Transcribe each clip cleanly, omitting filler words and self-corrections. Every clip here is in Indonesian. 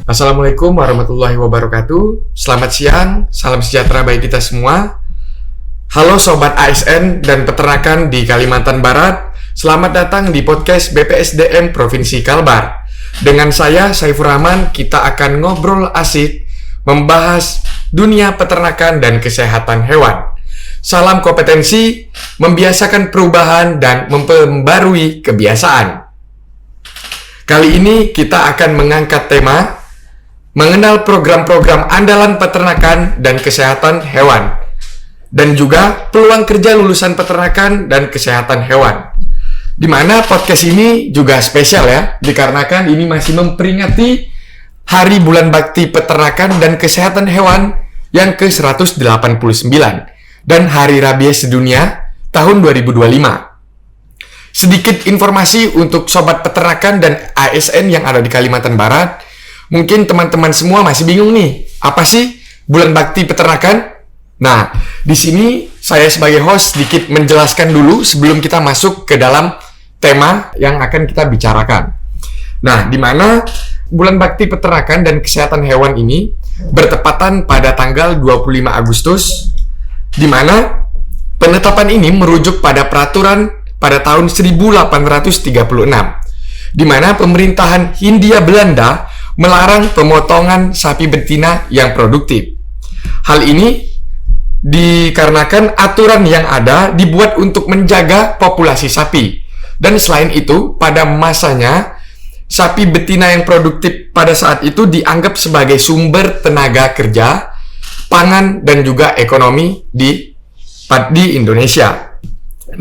Assalamualaikum warahmatullahi wabarakatuh. Selamat siang, salam sejahtera bagi kita semua. Halo Sobat ASN dan peternakan di Kalimantan Barat. Selamat datang di podcast BPSDM Provinsi Kalbar. Dengan saya, Saifur Rahman, kita akan ngobrol asik membahas dunia peternakan dan kesehatan hewan. Salam kompetensi, membiasakan perubahan dan memperbarui kebiasaan. Kali ini kita akan mengangkat tema mengenal program-program andalan peternakan dan kesehatan hewan, dan juga peluang kerja lulusan peternakan dan kesehatan hewan. Di mana podcast ini juga spesial ya, dikarenakan ini masih memperingati Hari Bulan Bakti Peternakan dan Kesehatan Hewan yang ke-189 dan Hari Rabies Sedunia tahun 2025. Sedikit informasi untuk sobat peternakan dan ASN yang ada di Kalimantan Barat. Mungkin teman-teman semua masih bingung nih, apa sih Bulan Bakti Peternakan? Nah, di sini saya sebagai host sedikit menjelaskan dulu sebelum kita masuk ke dalam tema yang akan kita bicarakan. Nah, di mana Bulan Bakti Peternakan dan Kesehatan Hewan ini bertepatan pada tanggal 25 Agustus, di mana penetapan ini merujuk pada peraturan pada tahun 1836, di mana pemerintahan Hindia Belanda melarang pemotongan sapi betina yang produktif. Hal ini dikarenakan aturan yang ada dibuat untuk menjaga populasi sapi. Dan selain itu, pada masanya, sapi betina yang produktif pada saat itu dianggap sebagai sumber tenaga kerja, pangan, dan juga ekonomi di Indonesia.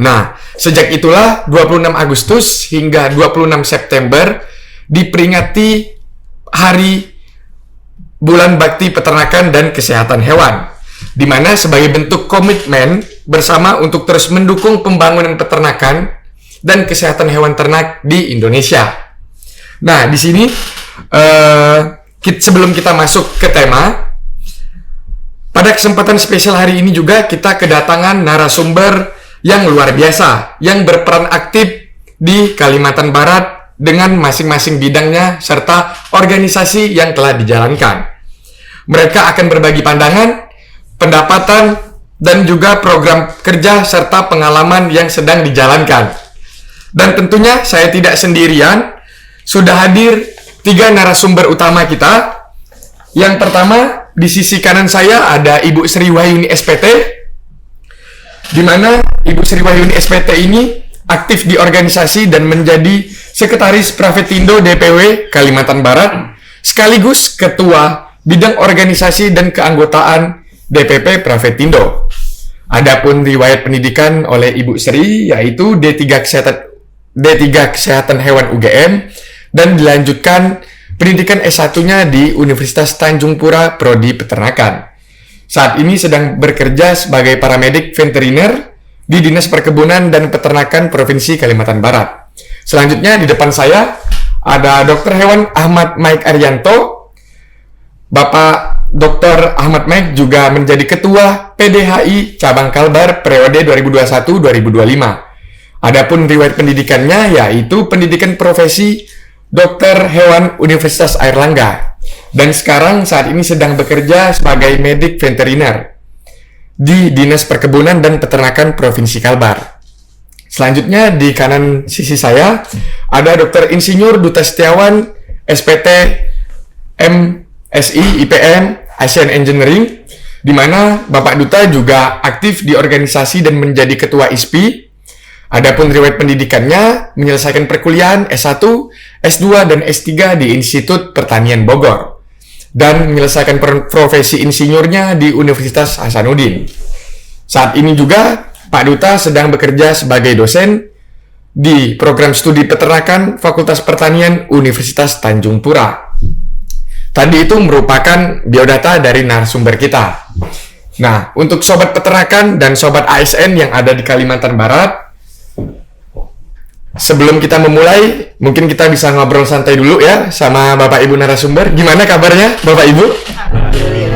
Nah, sejak itulah 26 Agustus hingga 26 September diperingati Hari Bulan Bakti Peternakan dan Kesehatan Hewan, di mana sebagai bentuk komitmen bersama untuk terus mendukung pembangunan peternakan dan kesehatan hewan ternak di Indonesia. Nah, di sini sebelum kita masuk ke tema, pada kesempatan spesial hari ini juga kita kedatangan narasumber yang luar biasa, yang berperan aktif di Kalimantan Barat dengan masing-masing bidangnya serta organisasi yang telah dijalankan. Mereka akan berbagi pandangan, pendapatan, dan juga program kerja serta pengalaman yang sedang dijalankan. Dan tentunya saya tidak sendirian, sudah hadir 3 narasumber utama kita. Yang pertama, di sisi kanan saya ada Ibu Sri Wahyuni SPT, di mana Ibu Sri Wahyuni SPT ini aktif di organisasi dan menjadi Sekretaris Pravetindo DPW Kalimantan Barat, sekaligus Ketua Bidang Organisasi dan Keanggotaan DPP Pravetindo. Adapun riwayat pendidikan oleh Ibu Sri yaitu D3 Kesehatan Hewan UGM dan dilanjutkan pendidikan S1-nya di Universitas Tanjung Pura Prodi Peternakan. Saat ini sedang bekerja sebagai paramedik veteriner di Dinas Perkebunan dan Peternakan Provinsi Kalimantan Barat. Selanjutnya di depan saya ada Dr. Hewan Ahmad Maik Arianto. Bapak Dr. Ahmad Maik juga menjadi Ketua PDHI Cabang Kalbar periode 2021-2025. Adapun riwayat pendidikannya yaitu pendidikan profesi Dokter Hewan Universitas Airlangga. Dan sekarang saat ini sedang bekerja sebagai medik veteriner di Dinas Perkebunan dan Peternakan Provinsi Kalbar. Selanjutnya di kanan sisi saya ada Dr. Insinyur Duta Setiawan SPT MSI IPM Asian Engineering, di mana Bapak Duta juga aktif di organisasi dan menjadi Ketua ISPI. Adapun riwayat pendidikannya menyelesaikan perkuliahan S1, S2, dan S3 di Institut Pertanian Bogor dan menyelesaikan profesi insinyurnya di Universitas Hasanuddin. Saat ini juga Pak Duta sedang bekerja sebagai dosen di program studi peternakan Fakultas Pertanian Universitas Tanjung Pura. Tadi itu merupakan biodata dari narasumber kita. Nah, untuk sobat peternakan dan sobat ASN yang ada di Kalimantan Barat, sebelum kita memulai, mungkin kita bisa ngobrol santai dulu ya sama Bapak Ibu narasumber. Gimana kabarnya Bapak Ibu?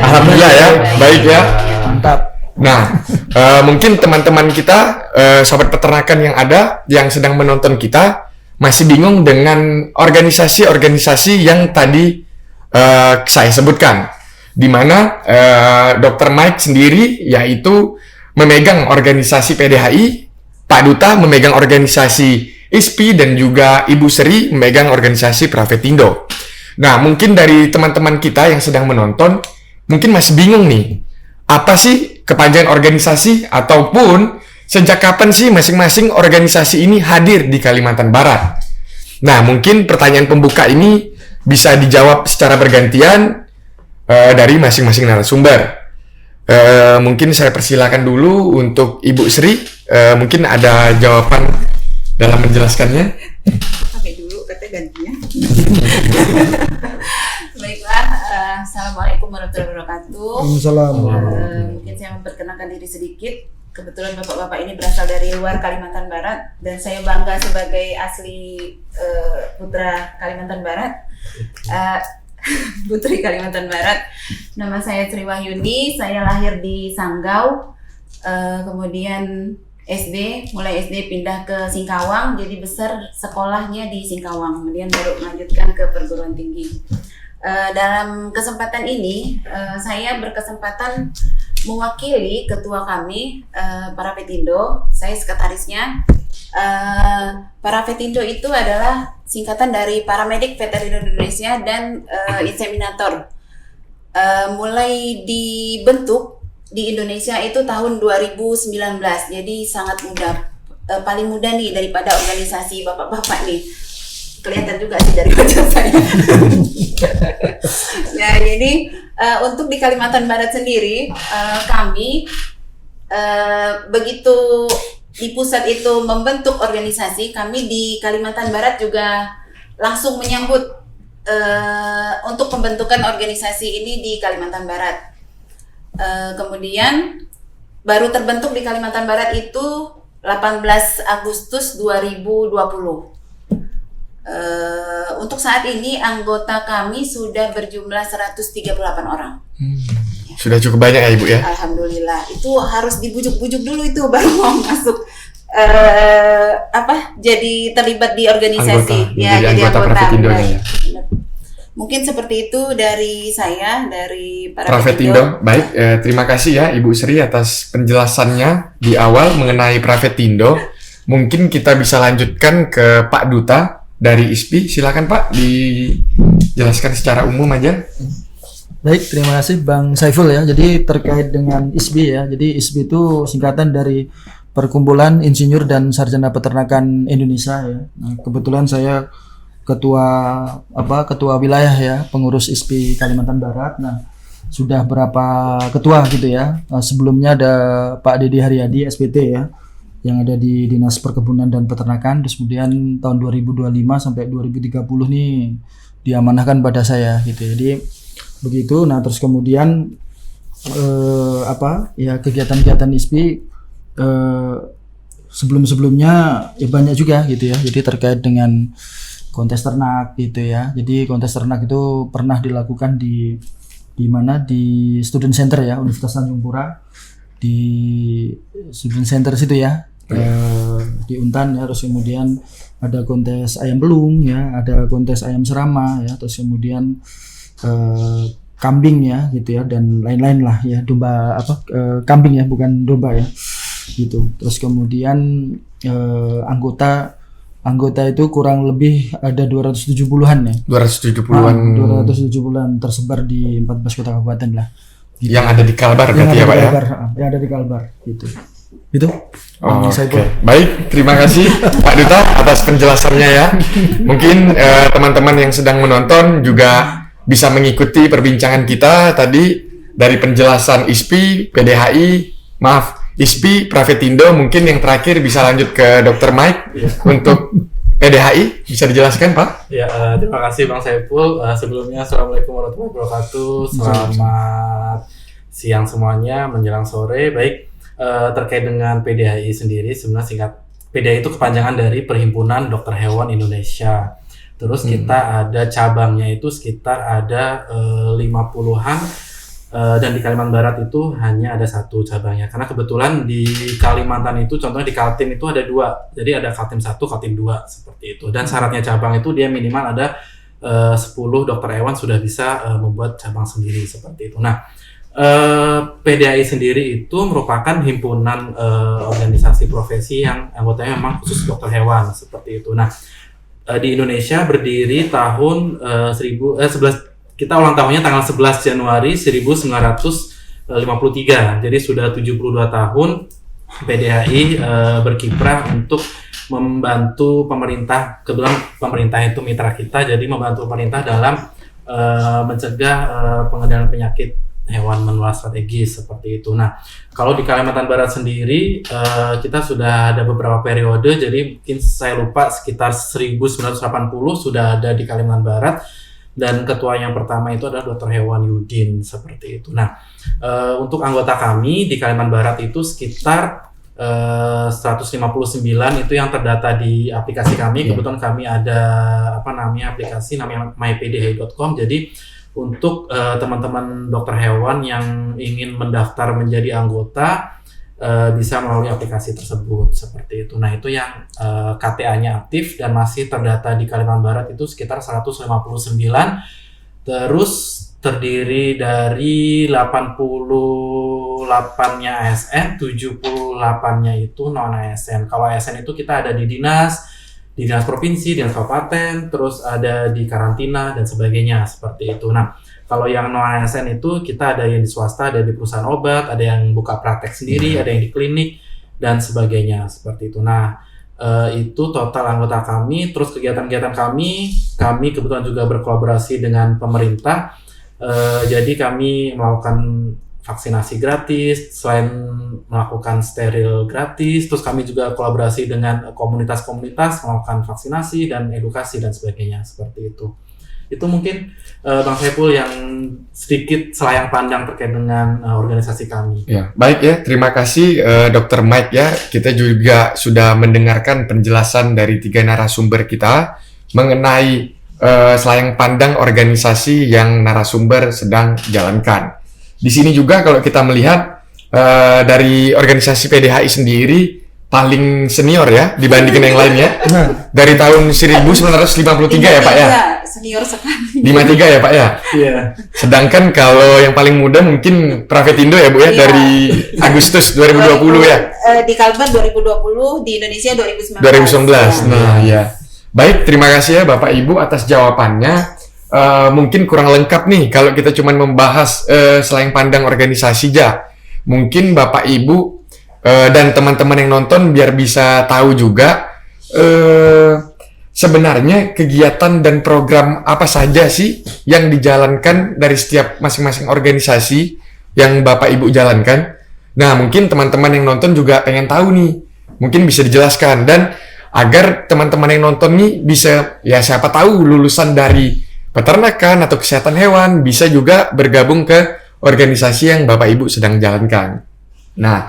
Alhamdulillah ya, baik ya. Mantap. Nah, mungkin teman-teman kita, sobat peternakan yang ada, yang sedang menonton kita, masih bingung dengan organisasi-organisasi yang tadi saya sebutkan, di mana Dr. Mike sendiri yaitu memegang organisasi PDHI, Pak Duta memegang organisasi ISPI, dan juga Ibu Sri memegang organisasi Pravetindo. Nah, mungkin dari teman-teman kita yang sedang menonton mungkin masih bingung nih, apa sih kepanjangan organisasi, ataupun sejak kapan sih masing-masing organisasi ini hadir di Kalimantan Barat? Nah, mungkin pertanyaan pembuka ini bisa dijawab secara bergantian dari masing-masing narasumber. Mungkin saya persilakan dulu untuk Ibu Sri, mungkin ada jawaban dalam menjelaskannya. Sampai dulu katanya gantinya. Baiklah, Assalamualaikum warahmatullahi wabarakatuh. Waalaikumsalam. Mungkin saya memperkenalkan diri sedikit. Kebetulan bapak-bapak ini berasal dari luar Kalimantan Barat dan saya bangga sebagai asli putra Kalimantan Barat, putri Kalimantan Barat. Nama saya Sri Wahyuni, saya lahir di Sanggau, kemudian mulai SD pindah ke Singkawang, jadi besar sekolahnya di Singkawang, kemudian baru melanjutkan ke perguruan tinggi. Dalam kesempatan ini saya berkesempatan mewakili ketua kami, Pravetindo. Saya sekretarisnya. Pravetindo itu adalah singkatan dari Paramedik Veteriner Indonesia dan Inseminator. Mulai dibentuk di Indonesia itu tahun 2019, jadi sangat muda, paling muda nih daripada organisasi bapak-bapak nih. Kelihatan juga sih dari wajah saya. Ya, jadi untuk di Kalimantan Barat sendiri, kami begitu di pusat itu membentuk organisasi, kami di Kalimantan Barat juga langsung menyambut untuk pembentukan organisasi ini di Kalimantan Barat. Kemudian baru terbentuk di Kalimantan Barat itu 18 Agustus 2020. Untuk saat ini anggota kami sudah berjumlah 138 orang. Sudah cukup banyak ya Ibu ya? Alhamdulillah. Itu harus dibujuk-bujuk dulu itu baru mau masuk jadi terlibat di organisasi. Jadi anggota Pravetindo ya. Mungkin seperti itu dari saya, dari Pravetindo. Baik, terima kasih ya Ibu Sri atas penjelasannya di awal mengenai Pravetindo. Mungkin kita bisa lanjutkan ke Pak Duta dari ISPI. Silakan Pak, dijelaskan secara umum aja. Baik, terima kasih Bang Saiful ya. Jadi terkait dengan ISBI ya. Jadi ISBI itu singkatan dari Perkumpulan Insinyur dan Sarjana Peternakan Indonesia ya. Nah, kebetulan saya ketua wilayah ya, pengurus ISBI Kalimantan Barat. Nah, sudah berapa ketua gitu ya. Sebelumnya ada Pak Dedi Haryadi SPT ya, yang ada di Dinas Perkebunan dan Peternakan. Terus kemudian tahun 2025 sampai 2030 nih diamanahkan pada saya gitu. Jadi begitu. Nah, terus kemudian kegiatan-kegiatan ISPI sebelumnya ya banyak juga gitu ya. Jadi terkait dengan kontes ternak gitu ya. Jadi kontes ternak itu pernah dilakukan di mana, di Student Center ya, Universitas Tanjung Pura, di Student Center situ ya, di Untan ya. Terus kemudian ada kontes ayam belung ya, ada kontes ayam serama ya, terus kemudian kambing ya gitu ya, dan lain-lain lah ya, domba kambing ya, bukan domba ya gitu. Terus kemudian anggota itu kurang lebih ada 270-an ya. 270-an. 270-an tersebar di 14 kota kabupaten lah. Gitu. Yang ada di Kalbar berarti ya Pak ya? Yang ada di Kalbar gitu. Itu. Oke. Baik, terima kasih Pak Duta atas penjelasannya ya. Mungkin teman-teman yang sedang menonton juga bisa mengikuti perbincangan kita tadi dari penjelasan ISPI, ISPI, Pravetindo. Mungkin yang terakhir bisa lanjut ke Dr. Mike untuk PDHI, bisa dijelaskan Pak? Ya, terima kasih Bang Saiful. Sebelumnya Assalamualaikum warahmatullahi wabarakatuh. Selamat siang semuanya, menjelang sore. Baik, terkait dengan PDHI sendiri, sebenarnya singkat PDHI itu kepanjangan dari Perhimpunan Dokter Hewan Indonesia. Terus kita ada cabangnya itu sekitar ada 50-an, dan di Kalimantan Barat itu hanya ada satu cabangnya. Karena kebetulan di Kalimantan itu, contohnya di Kaltim itu ada 2. Jadi ada Kaltim 1, Kaltim 2 seperti itu. Dan syaratnya cabang itu dia minimal ada 10 dokter hewan sudah bisa membuat cabang sendiri seperti itu. Nah, PDHI sendiri itu merupakan himpunan organisasi profesi yang anggotanya memang khusus dokter hewan seperti itu. Nah, di Indonesia berdiri tahun 11, kita ulang tahunnya tanggal 11 Januari 1953. Jadi sudah 72 tahun PDHI berkiprah untuk membantu pemerintah. Kebetulan pemerintah itu mitra kita, jadi membantu pemerintah dalam mencegah pengendalian penyakit hewan menular strategis seperti itu. Nah, kalau di Kalimantan Barat sendiri kita sudah ada beberapa periode, jadi mungkin saya lupa sekitar 1980 sudah ada di Kalimantan Barat, dan ketua yang pertama itu adalah Dr. Hewan Yudin seperti itu. Nah, untuk anggota kami di Kalimantan Barat itu sekitar 159 itu yang terdata di aplikasi kami. Kebetulan kami ada aplikasi namanya mypdhi.com. Jadi untuk teman-teman dokter hewan yang ingin mendaftar menjadi anggota bisa melalui aplikasi tersebut seperti itu. Nah, itu yang KTA-nya aktif dan masih terdata di Kalimantan Barat itu sekitar 159. Terus terdiri dari 88-nya ASN, 78-nya itu non ASN. Kalau ASN itu kita ada di dinas provinsi, dinas kabupaten, terus ada di karantina dan sebagainya seperti itu. Nah, kalau yang non ASN itu kita ada yang di swasta, ada di perusahaan obat, ada yang buka praktek sendiri, ada yang di klinik dan sebagainya seperti itu. Nah, itu total anggota kami. Terus kegiatan-kegiatan kami kebetulan juga berkolaborasi dengan pemerintah. Jadi kami melakukan vaksinasi gratis, selain melakukan steril gratis, terus kami juga kolaborasi dengan komunitas-komunitas melakukan vaksinasi dan edukasi dan sebagainya seperti itu. Itu mungkin Bang Saiful yang sedikit selayang pandang terkait dengan organisasi kami. Ya, baik ya, terima kasih Dr. Mike ya. Kita juga sudah mendengarkan penjelasan dari 3 narasumber kita mengenai selayang pandang organisasi yang narasumber sedang jalankan. Di sini juga kalau kita melihat dari organisasi PDHI sendiri paling senior ya dibandingkan yang lainnya. Dari tahun 1953 ya Pak ya? Senior sekali. 53 ya Pak ya? Iya. Sedangkan kalau yang paling muda mungkin Pravetindo ya Bu ya, dari Agustus 2020 ya? Di Kalbar 2020, di Indonesia 2019. 2019, nah ya. Baik, terima kasih ya Bapak Ibu atas jawabannya. Mungkin kurang lengkap nih kalau kita cuma membahas selayang pandang organisasi aja. Mungkin Bapak Ibu dan teman-teman yang nonton biar bisa tahu juga sebenarnya kegiatan dan program apa saja sih yang dijalankan dari setiap masing-masing organisasi yang Bapak Ibu jalankan. Nah, mungkin teman-teman yang nonton juga pengen tahu nih. Mungkin bisa dijelaskan, dan agar teman-teman yang nonton nih bisa, ya siapa tahu lulusan dari peternakan atau kesehatan hewan bisa juga bergabung ke organisasi yang Bapak Ibu sedang jalankan. Nah,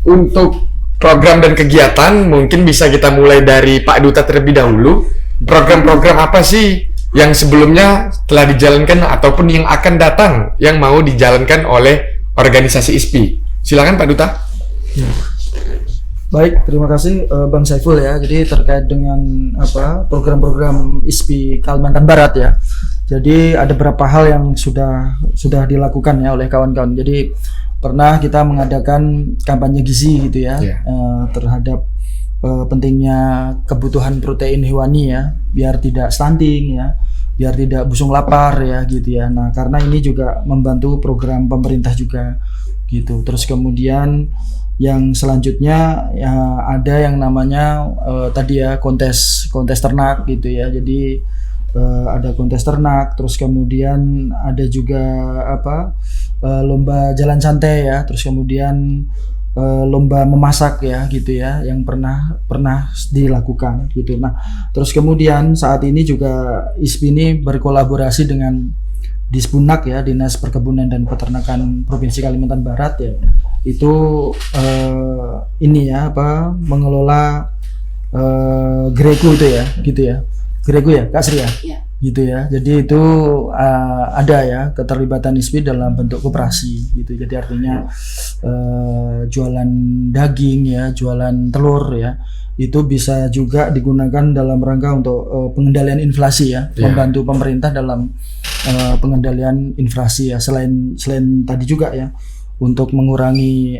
untuk program dan kegiatan mungkin bisa kita mulai dari Pak Duta terlebih dahulu. Program-program apa sih yang sebelumnya telah dijalankan ataupun yang akan datang yang mau dijalankan oleh organisasi ISPI? Silakan Pak Duta. Baik, terima kasih Bang Saiful ya. Jadi terkait dengan program-program ISPI Kalimantan Barat ya. Jadi ada beberapa hal yang sudah dilakukan ya oleh kawan-kawan. Jadi pernah kita mengadakan kampanye gizi gitu ya, terhadap pentingnya kebutuhan protein hewani ya, biar tidak stunting ya, biar tidak busung lapar ya gitu ya. Nah, karena ini juga membantu program pemerintah juga gitu. Terus kemudian yang selanjutnya ya ada yang namanya tadi ya kontes ternak gitu ya. Jadi ada kontes ternak, terus kemudian ada juga lomba jalan santai ya, terus kemudian lomba memasak ya gitu ya, yang pernah dilakukan gitu. Nah, terus kemudian saat ini juga ISPI ini berkolaborasi dengan Dispunak ya, Dinas Perkebunan dan Peternakan Provinsi Kalimantan Barat ya. Itu mengelola Grego itu ya gitu ya. Grego ya Kak Sri ya? gitu ya. Jadi itu ada ya keterlibatan ISPI dalam bentuk koperasi gitu. Jadi artinya jualan daging ya, jualan telur ya, itu bisa juga digunakan dalam rangka untuk pengendalian inflasi ya, membantu pemerintah dalam pengendalian inflasi ya. Selain tadi juga ya, untuk mengurangi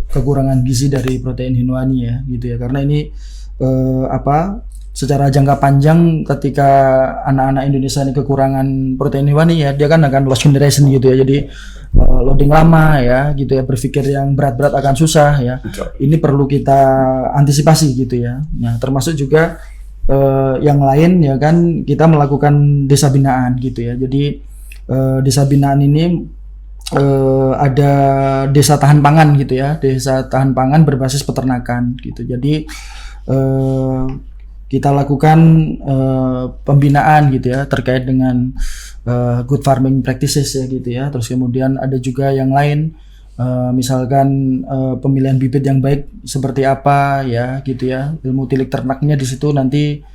kekurangan gizi dari protein hewani ya gitu ya. Karena ini secara jangka panjang ketika anak-anak Indonesia ini kekurangan protein hewani ya, dia kan akan lost generation gitu ya. Jadi loading lama ya gitu ya, berpikir yang berat-berat akan susah ya. Ini perlu kita antisipasi gitu ya. Nah, termasuk juga yang lain ya kan, kita melakukan desa binaan gitu ya. Jadi desa binaan ini ada desa tahan pangan gitu ya, desa tahan pangan berbasis peternakan gitu. Jadi kita lakukan pembinaan gitu ya terkait dengan good farming practices ya gitu ya. Terus kemudian ada juga yang lain, misalkan pemilihan bibit yang baik seperti apa ya gitu ya. Ilmu tilik ternaknya di situ nanti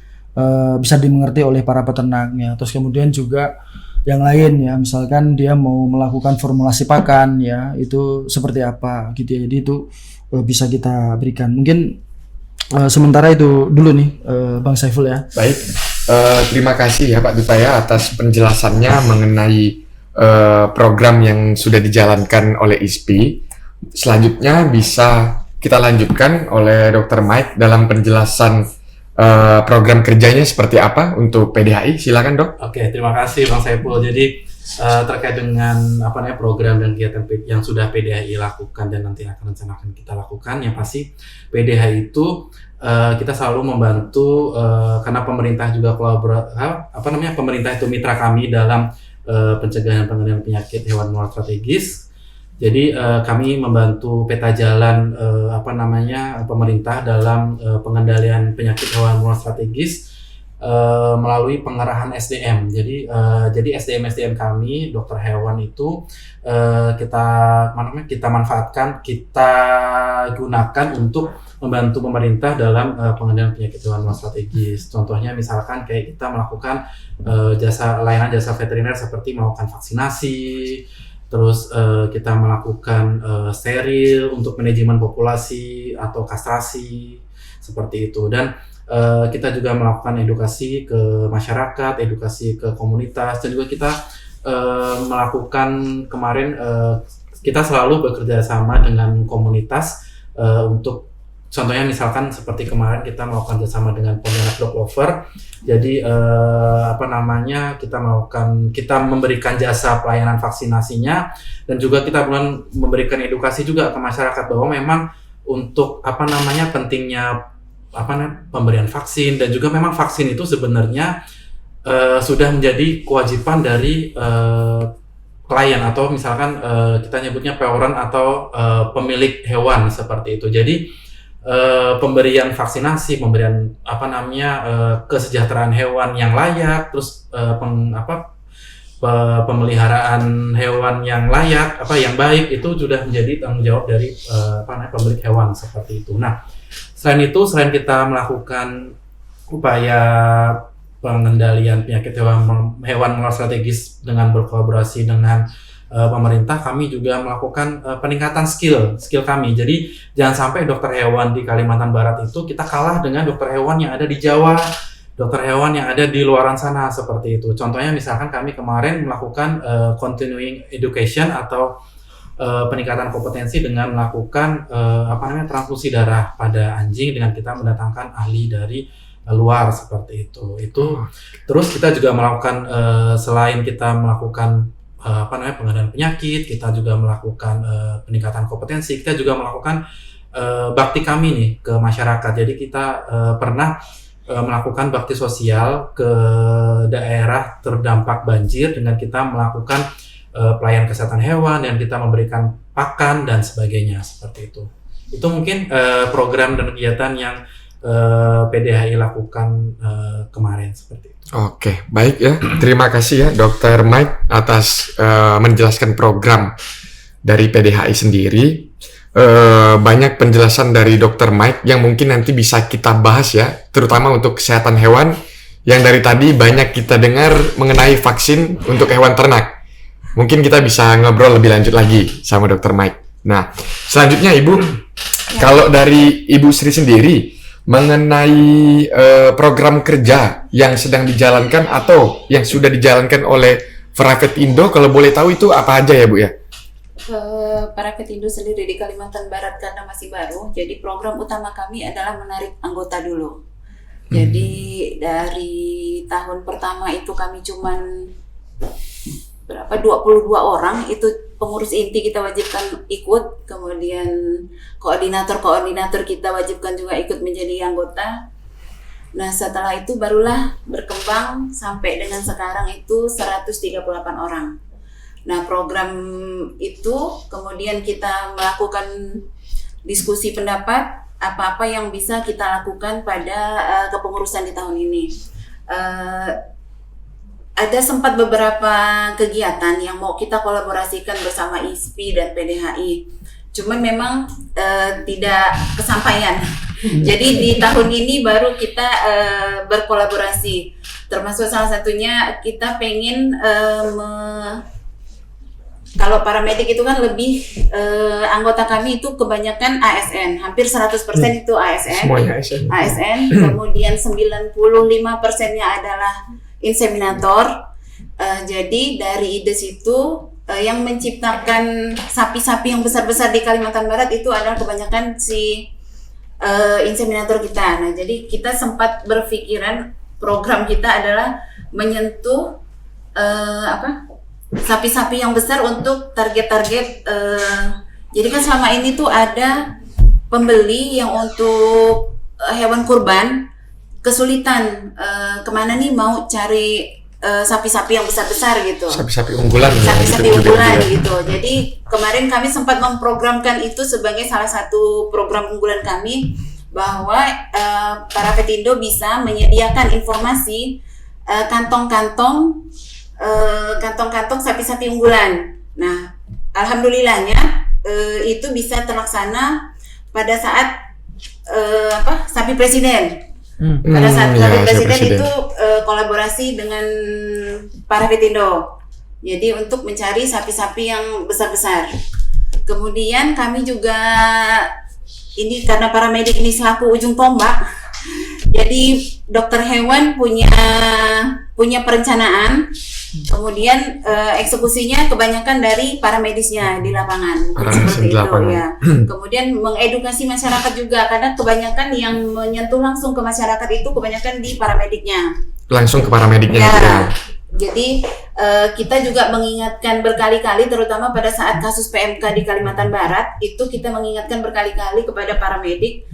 bisa dimengerti oleh para peternaknya. Terus kemudian juga yang lain ya, misalkan dia mau melakukan formulasi pakan ya, itu seperti apa gitu ya. Jadi itu bisa kita berikan. Mungkin sementara itu dulu nih Bang Saiful ya. Baik, terima kasih ya Pak Duta ya atas penjelasannya mengenai program yang sudah dijalankan oleh ISPI. Selanjutnya bisa kita lanjutkan oleh Dr. Mike dalam penjelasan program kerjanya seperti apa untuk PDHI. Silakan Dok. Oke, terima kasih Bang Saiful. Jadi terkait dengan program dan kegiatan yang sudah PDHI lakukan dan nanti akan rencanakan kita lakukan, yang pasti PDHI itu kita selalu membantu karena pemerintah juga pemerintah itu mitra kami dalam pencegahan pengendalian penyakit hewan menular strategis. Jadi kami membantu peta jalan pemerintah dalam pengendalian penyakit hewan menular strategis melalui pengerahan SDM. Jadi SDM kami dokter hewan itu kita manfaatkan, kita gunakan untuk membantu pemerintah dalam pengendalian penyakit hewan menular strategis. Contohnya misalkan kayak kita melakukan layanan jasa veteriner seperti melakukan vaksinasi, terus kita melakukan steril untuk manajemen populasi atau kastrasi seperti itu. Dan kita juga melakukan edukasi ke masyarakat, edukasi ke komunitas, dan juga kita melakukan kemarin kita selalu bekerja sama dengan komunitas untuk contohnya misalkan seperti kemarin kita melakukan bersama dengan Pontianak Dog Lover. Jadi kita memberikan jasa pelayanan vaksinasinya, dan juga kita memberikan edukasi juga ke masyarakat bahwa memang untuk pentingnya pemberian vaksin, dan juga memang vaksin itu sebenarnya sudah menjadi kewajiban dari klien atau misalkan kita nyebutnya peoran atau pemilik hewan seperti itu. Jadi pemberian vaksinasi, pemberian kesejahteraan hewan yang layak, terus pemeliharaan hewan yang layak, yang baik, itu sudah menjadi tanggung jawab dari pemilik hewan seperti itu. Nah, selain kita melakukan upaya pengendalian penyakit hewan menular strategis dengan berkolaborasi dengan pemerintah, kami juga melakukan peningkatan skill kami. Jadi jangan sampai dokter hewan di Kalimantan Barat itu kita kalah dengan dokter hewan yang ada di Jawa, dokter hewan yang ada di luaran sana seperti itu. Contohnya misalkan kami kemarin melakukan continuing education atau peningkatan kompetensi dengan melakukan transfusi darah pada anjing dengan kita mendatangkan ahli dari luar seperti itu. Terus kita juga melakukan selain kita melakukan pengendalian penyakit, kita juga melakukan peningkatan kompetensi, kita juga melakukan bakti kami nih ke masyarakat. Jadi kita pernah melakukan bakti sosial ke daerah terdampak banjir dengan kita melakukan pelayanan kesehatan hewan, dan kita memberikan pakan dan sebagainya seperti itu. Itu mungkin program dan kegiatan yang PDHI lakukan kemarin seperti itu. Oke, baik ya. Terima kasih ya Dr. Mike atas menjelaskan program dari PDHI sendiri. Banyak penjelasan dari Dr. Mike yang mungkin nanti bisa kita bahas ya, terutama untuk kesehatan hewan yang dari tadi banyak kita dengar mengenai vaksin untuk hewan ternak. Mungkin kita bisa ngobrol lebih lanjut lagi sama Dr. Mike. Nah, selanjutnya Ibu, kalau dari Ibu Sri sendiri mengenai program kerja yang sedang dijalankan atau yang sudah dijalankan oleh Parafetindo, kalau boleh tahu itu apa aja ya Bu ya? Parafetindo sendiri di Kalimantan Barat karena masih baru, jadi program utama kami adalah menarik anggota dulu. Jadi dari tahun pertama itu kami cuman 22 orang, itu pengurus inti kita wajibkan ikut, kemudian koordinator kita wajibkan juga ikut menjadi anggota. Nah setelah itu barulah berkembang sampai dengan sekarang itu 138 orang. Nah program itu kemudian kita melakukan diskusi pendapat apa-apa yang bisa kita lakukan pada kepengurusan di tahun ini. Ada sempat beberapa kegiatan yang mau kita kolaborasikan bersama ISPI dan PDHI. Cuman memang tidak kesampaian. Jadi di tahun ini baru kita berkolaborasi. Termasuk salah satunya kita pengen kalau paramedik itu kan lebih anggota kami itu kebanyakan ASN, hampir 100% itu ASN. Semuanya ASN. Kemudian 95%-nya adalah inseminator. Jadi dari ide situ yang menciptakan sapi-sapi yang besar-besar di Kalimantan Barat itu adalah kebanyakan si inseminator kita. Nah, jadi kita sempat berpikiran program kita adalah menyentuh sapi-sapi yang besar untuk target-target. Jadi kan selama ini tuh ada pembeli yang untuk hewan kurban kesulitan kemana nih mau cari sapi-sapi yang besar-besar gitu. Sapi-sapi unggulan. Sapi-sapi unggulan gitu. Jadi kemarin kami sempat memprogramkan itu sebagai salah satu program unggulan kami, bahwa Parafetindo bisa menyediakan informasi kantong-kantong sapi-sapi unggulan. Nah, alhamdulillahnya itu bisa terlaksana pada saat sapi presiden. Pada saat sapi presiden itu kolaborasi dengan Parafetindo. Jadi untuk mencari sapi-sapi yang besar-besar. Kemudian kami juga ini karena paramedik ini selaku ujung tombak. Jadi dokter hewan punya perencanaan. Kemudian eksekusinya kebanyakan dari paramedisnya di lapangan, seperti itu ya. Kemudian mengedukasi masyarakat juga, karena kebanyakan yang menyentuh langsung ke masyarakat itu kebanyakan di paramediknya. Langsung ke paramediknya ya. Gitu ya. Jadi kita juga mengingatkan berkali-kali, terutama pada saat kasus PMK di Kalimantan Barat itu kita mengingatkan berkali-kali kepada paramedik.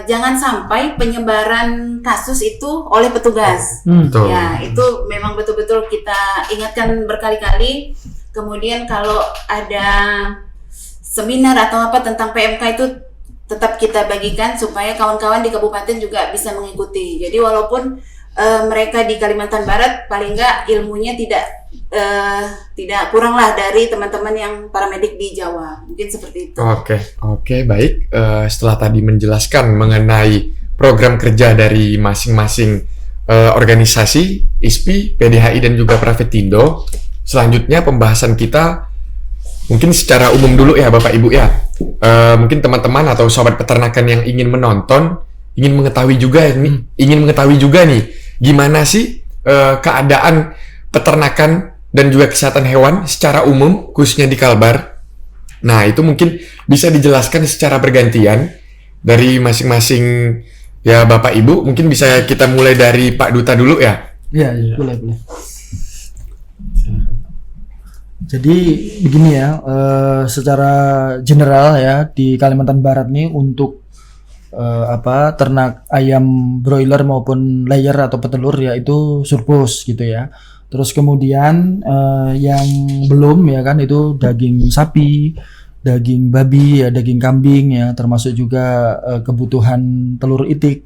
Jangan sampai penyebaran kasus itu oleh petugas. Ya, itu memang betul-betul kita ingatkan berkali-kali. Kemudian kalau ada seminar atau apa tentang PMK itu tetap kita bagikan supaya kawan-kawan di kabupaten juga bisa mengikuti. Jadi walaupun mereka di Kalimantan Barat paling enggak ilmunya tidak kurang lah dari teman-teman yang paramedik di Jawa, mungkin seperti itu. Oke, baik. Setelah tadi menjelaskan mengenai program kerja dari masing-masing organisasi, ISPI, PDHI dan juga Parafetindo, selanjutnya pembahasan kita mungkin secara umum dulu ya Bapak Ibu ya. Mungkin teman-teman atau sobat peternakan yang ingin menonton, ingin mengetahui juga nih, gimana sih keadaan peternakan dan juga kesehatan hewan secara umum, khususnya di Kalbar. Nah, itu mungkin bisa dijelaskan secara bergantian dari masing-masing ya Bapak Ibu. Mungkin bisa kita mulai dari Pak Duta dulu ya. Iya, boleh. Jadi begini ya, secara general ya di Kalimantan Barat nih untuk ternak ayam broiler maupun layer atau petelur ya itu surplus gitu ya. Terus kemudian yang belum ya kan itu daging sapi, daging babi ya, daging kambing ya, termasuk juga kebutuhan telur itik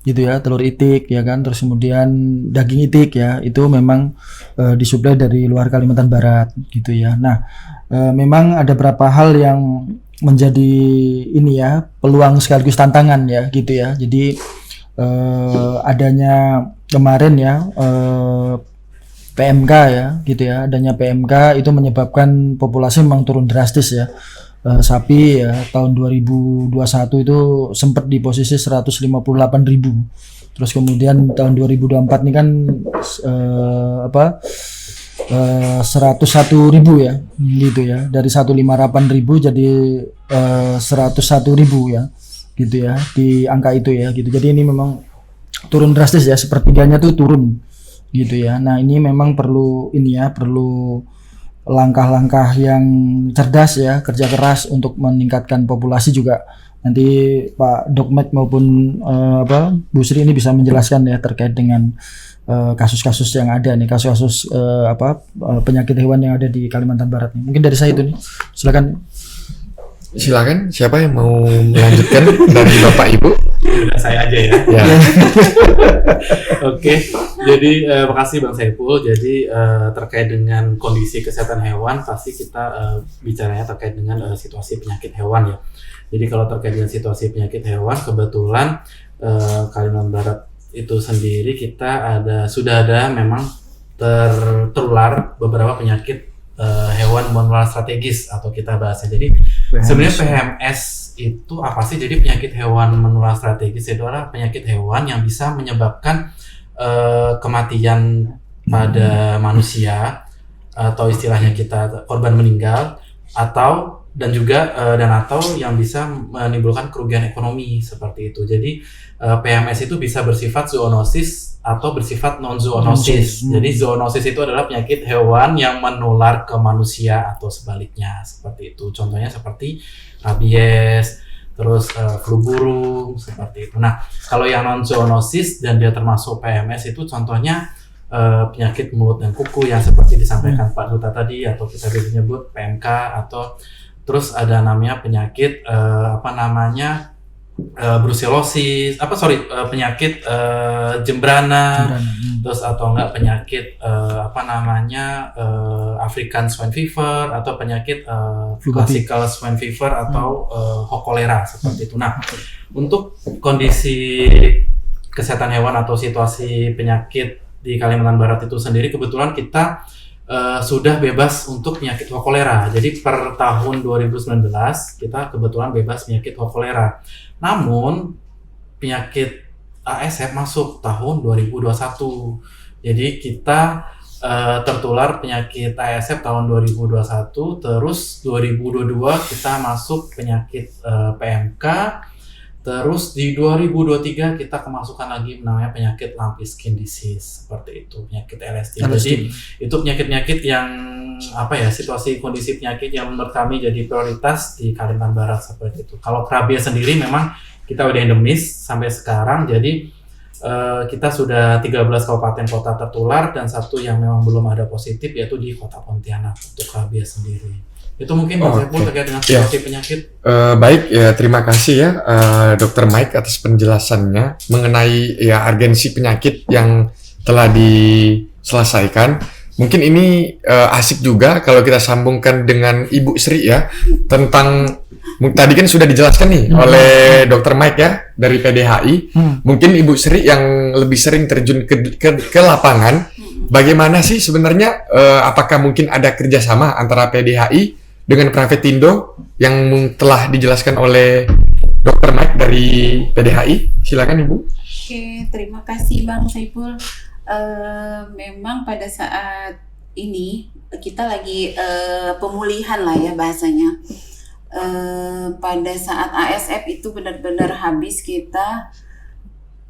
gitu ya, telur itik ya kan. Terus kemudian daging itik ya, itu memang disuplai dari luar Kalimantan Barat gitu ya. Nah, memang ada beberapa hal yang menjadi ini ya, peluang sekaligus tantangan ya gitu ya. Jadi adanya kemarin ya PMK ya gitu ya, adanya PMK itu menyebabkan populasi memang turun drastis ya. Sapi ya tahun 2021 itu sempat di posisi 158.000. Terus kemudian tahun 2024 ini kan 101.000 ya gitu ya, dari 158.000 jadi 101.000 ya gitu ya, di angka itu ya gitu. Jadi ini memang turun drastis ya, sepertiganya tuh turun gitu ya. Nah ini memang perlu langkah-langkah yang cerdas ya, kerja keras untuk meningkatkan populasi juga. Nanti Pak Dokmed maupun Bu Sri ini bisa menjelaskan ya terkait dengan kasus-kasus yang ada nih, kasus-kasus penyakit hewan yang ada di Kalimantan Barat nih. Mungkin dari saya itu nih, Silakan, siapa yang mau melanjutkan dari Bapak Ibu? Udah saya aja ya. Ya. Oke, jadi makasih Bang Saiful. Jadi terkait dengan kondisi kesehatan hewan, pasti kita bicaranya terkait dengan situasi penyakit hewan ya. Jadi kalau terkait dengan situasi penyakit hewan, kebetulan Kalimantan Barat itu sendiri kita sudah ada memang tertular beberapa penyakit hewan menular strategis atau kita bahasnya. Jadi sebenarnya PMS itu apa sih? Jadi penyakit hewan menular strategis itu adalah penyakit hewan yang bisa menyebabkan kematian pada manusia, atau istilahnya kita korban meninggal, atau yang bisa menimbulkan kerugian ekonomi seperti itu. Jadi PMS itu bisa bersifat zoonosis atau bersifat non-zoonosis. Jadi zoonosis itu adalah penyakit hewan yang menular ke manusia atau sebaliknya seperti itu. Contohnya seperti rabies, terus flu burung seperti itu. Nah, kalau yang non-zoonosis dan dia termasuk PMS itu contohnya penyakit mulut dan kuku yang seperti disampaikan Pak Duta tadi, atau kita bisa nyebut PMK, atau terus ada namanya penyakit brucellosis, penyakit jembrana, terus atau enggak penyakit African swine fever, atau penyakit classical swine fever, atau hokolera seperti itu. Nah, untuk kondisi kesehatan hewan atau situasi penyakit di Kalimantan Barat itu sendiri, kebetulan kita sudah bebas untuk penyakit hokolera. Jadi per tahun 2019 kita kebetulan bebas penyakit hokolera. Namun penyakit ASF masuk tahun 2021. Jadi kita tertular penyakit ASF tahun 2021, terus 2022 kita masuk penyakit PMK. Terus di 2023 kita kemasukan lagi namanya penyakit lumpy skin disease, seperti itu, penyakit LSD. Jadi itu penyakit-penyakit yang situasi kondisi penyakit yang menurut kami jadi prioritas di Kalimantan Barat seperti itu. Kalau rabies sendiri memang kita udah endemis sampai sekarang, jadi kita sudah 13 kabupaten kota tertular dan satu yang memang belum ada positif, yaitu di Kota Pontianak untuk rabies sendiri. Itu mungkin Pak Saiful terkait dengan situasi penyakit. Baik ya, terima kasih ya Dr. Mike atas penjelasannya mengenai ya urgensi penyakit yang telah diselesaikan. Mungkin ini asik juga kalau kita sambungkan dengan Ibu Sri ya, tentang tadi kan sudah dijelaskan nih oleh Dr. Mike ya dari PDHI. Mungkin Ibu Sri yang lebih sering terjun ke lapangan, bagaimana sih sebenarnya apakah mungkin ada kerjasama antara PDHI dengan Pravetindo yang telah dijelaskan oleh Dr. Mike dari PDHI? Silakan Ibu. Oke, terima kasih Bang Saiful. Memang pada saat ini kita lagi pemulihan lah ya bahasanya. Pada saat ASF itu benar-benar habis, kita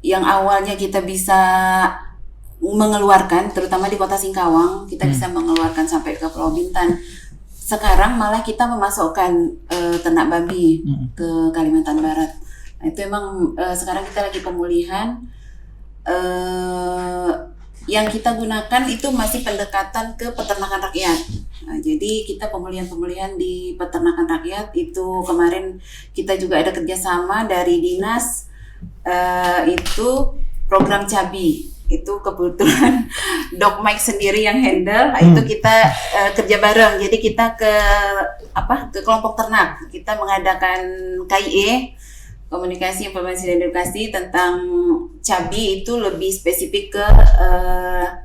yang awalnya kita bisa mengeluarkan, terutama di Kota Singkawang, kita bisa mengeluarkan sampai ke Pulau Bintan. Sekarang malah kita memasukkan ternak babi ke Kalimantan Barat. Nah, itu emang sekarang kita lagi pemulihan. Yang kita gunakan itu masih pendekatan ke peternakan rakyat. Nah, jadi kita pemulihan di peternakan rakyat itu kemarin kita juga ada kerjasama dari dinas itu program Cabi. Itu kebetulan Dok Mike sendiri yang handle. Itu kita kerja bareng. Jadi kita ke kelompok ternak. Kita mengadakan KIE komunikasi, informasi dan edukasi tentang cabi itu lebih spesifik ke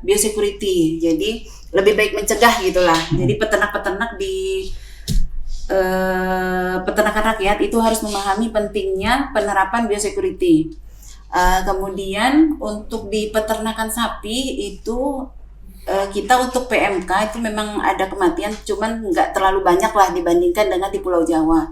biosecurity. Jadi lebih baik mencegah gitulah. Jadi peternak-peternak di peternakan rakyat itu harus memahami pentingnya penerapan biosecurity. Kemudian untuk di peternakan sapi itu kita untuk PMK itu memang ada kematian, cuman nggak terlalu banyak lah dibandingkan dengan di Pulau Jawa.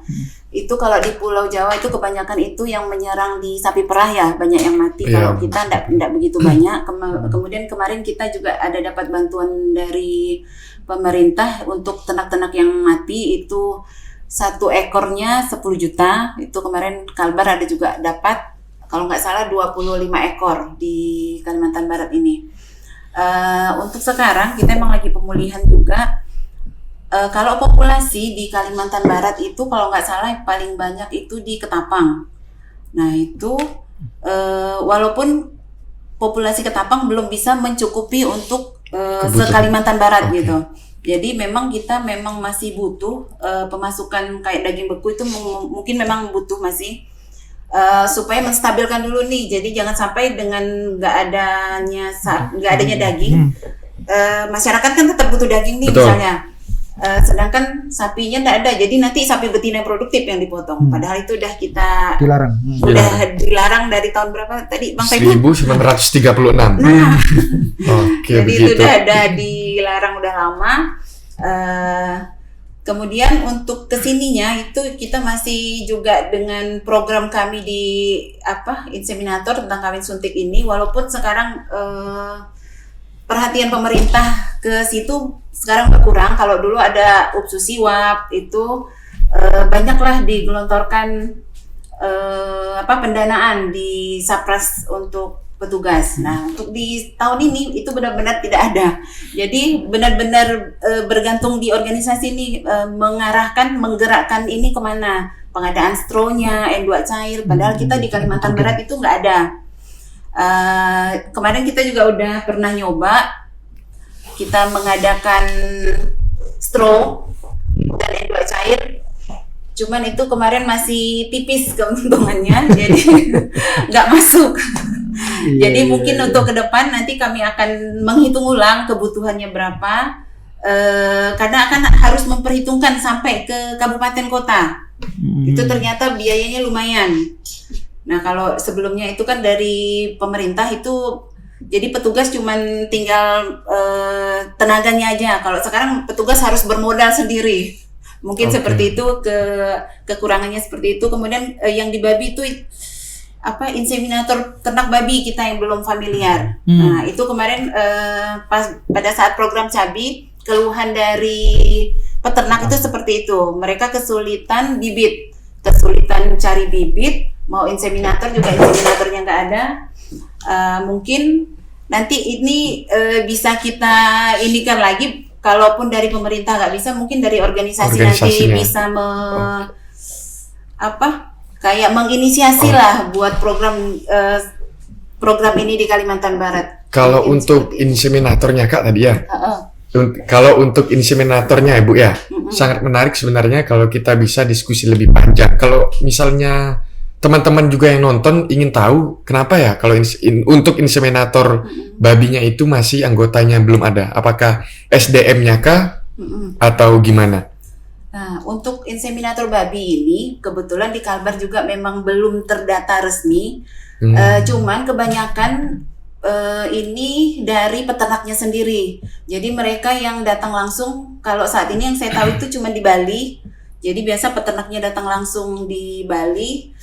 Itu kalau di Pulau Jawa itu kebanyakan itu yang menyerang di sapi perah ya, banyak yang mati. Kalau kita nggak begitu banyak. Kemudian kemarin kita juga ada dapat bantuan dari pemerintah untuk ternak-ternak yang mati itu 1 ekornya 10 juta. Itu kemarin Kalbar ada juga dapat, kalau nggak salah 25 ekor di Kalimantan Barat ini. Untuk sekarang kita emang lagi pemulihan juga. Kalau populasi di Kalimantan Barat itu kalau nggak salah paling banyak itu di Ketapang. Nah itu walaupun populasi Ketapang belum bisa mencukupi untuk se-Kalimantan Barat gitu. Jadi memang kita masih butuh pemasukan kayak daging beku itu mungkin memang butuh masih supaya menstabilkan dulu nih. Jadi jangan sampai dengan nggak adanya daging, masyarakat kan tetap butuh daging nih. Betul. Misalnya sedangkan sapinya nggak ada, jadi nanti sapi betina yang produktif yang dipotong. Padahal itu udah kita dilarang dari tahun berapa tadi Bang Saiful? 1936. Nah, jadi begitu. itu udah ada dilarang udah lama. Kemudian untuk kesininya itu kita masih juga dengan program kami di inseminator tentang kawin suntik ini, walaupun sekarang perhatian pemerintah ke situ sekarang berkurang. Kalau dulu ada UPSUSIWAP itu banyaklah digelontorkan pendanaan di Sapras untuk petugas. Nah, untuk di tahun ini itu benar-benar tidak ada. Jadi benar-benar bergantung di organisasi ini menggerakkan ini kemana, pengadaan stronya, N2 cair. Padahal kita di Kalimantan Barat itu nggak ada. Kemarin kita juga udah pernah nyoba, kita mengadakan stro dan N2 cair. Cuman itu kemarin masih tipis keuntungannya, jadi nggak masuk. Jadi mungkin untuk ke depan nanti kami akan menghitung ulang kebutuhannya berapa, karena akan harus memperhitungkan sampai ke kabupaten kota. Itu ternyata biayanya lumayan. Nah kalau sebelumnya itu kan dari pemerintah itu, jadi petugas cuman tinggal tenaganya aja. Kalau sekarang petugas harus bermodal sendiri. Mungkin seperti itu, kekurangannya seperti itu. Kemudian yang di babi itu inseminator ternak babi kita yang belum familiar. Nah itu kemarin pada saat program cabi, keluhan dari peternak itu seperti itu. Mereka kesulitan bibit, kesulitan cari bibit. Mau inseminator juga inseminatornya nggak ada. Mungkin nanti ini bisa kita indikan lagi. Kalaupun dari pemerintah nggak bisa, mungkin dari organisasi nanti bisa kayak menginisiasi lah buat program ini di Kalimantan Barat. Kalau untuk inseminatornya Kak tadi ya, kalau untuk inseminatornya Ibu ya, sangat menarik sebenarnya kalau kita bisa diskusi lebih panjang. Kalau misalnya teman-teman juga yang nonton ingin tahu kenapa ya kalau untuk inseminator babinya itu masih anggotanya belum ada, apakah SDM-nya kah atau gimana? Nah, untuk inseminator babi ini kebetulan di Kalbar juga memang belum terdata resmi. Cuman kebanyakan ini dari peternaknya sendiri. Jadi mereka yang datang langsung, kalau saat ini yang saya tahu itu cuma di Bali. Jadi biasa peternaknya datang langsung di Bali.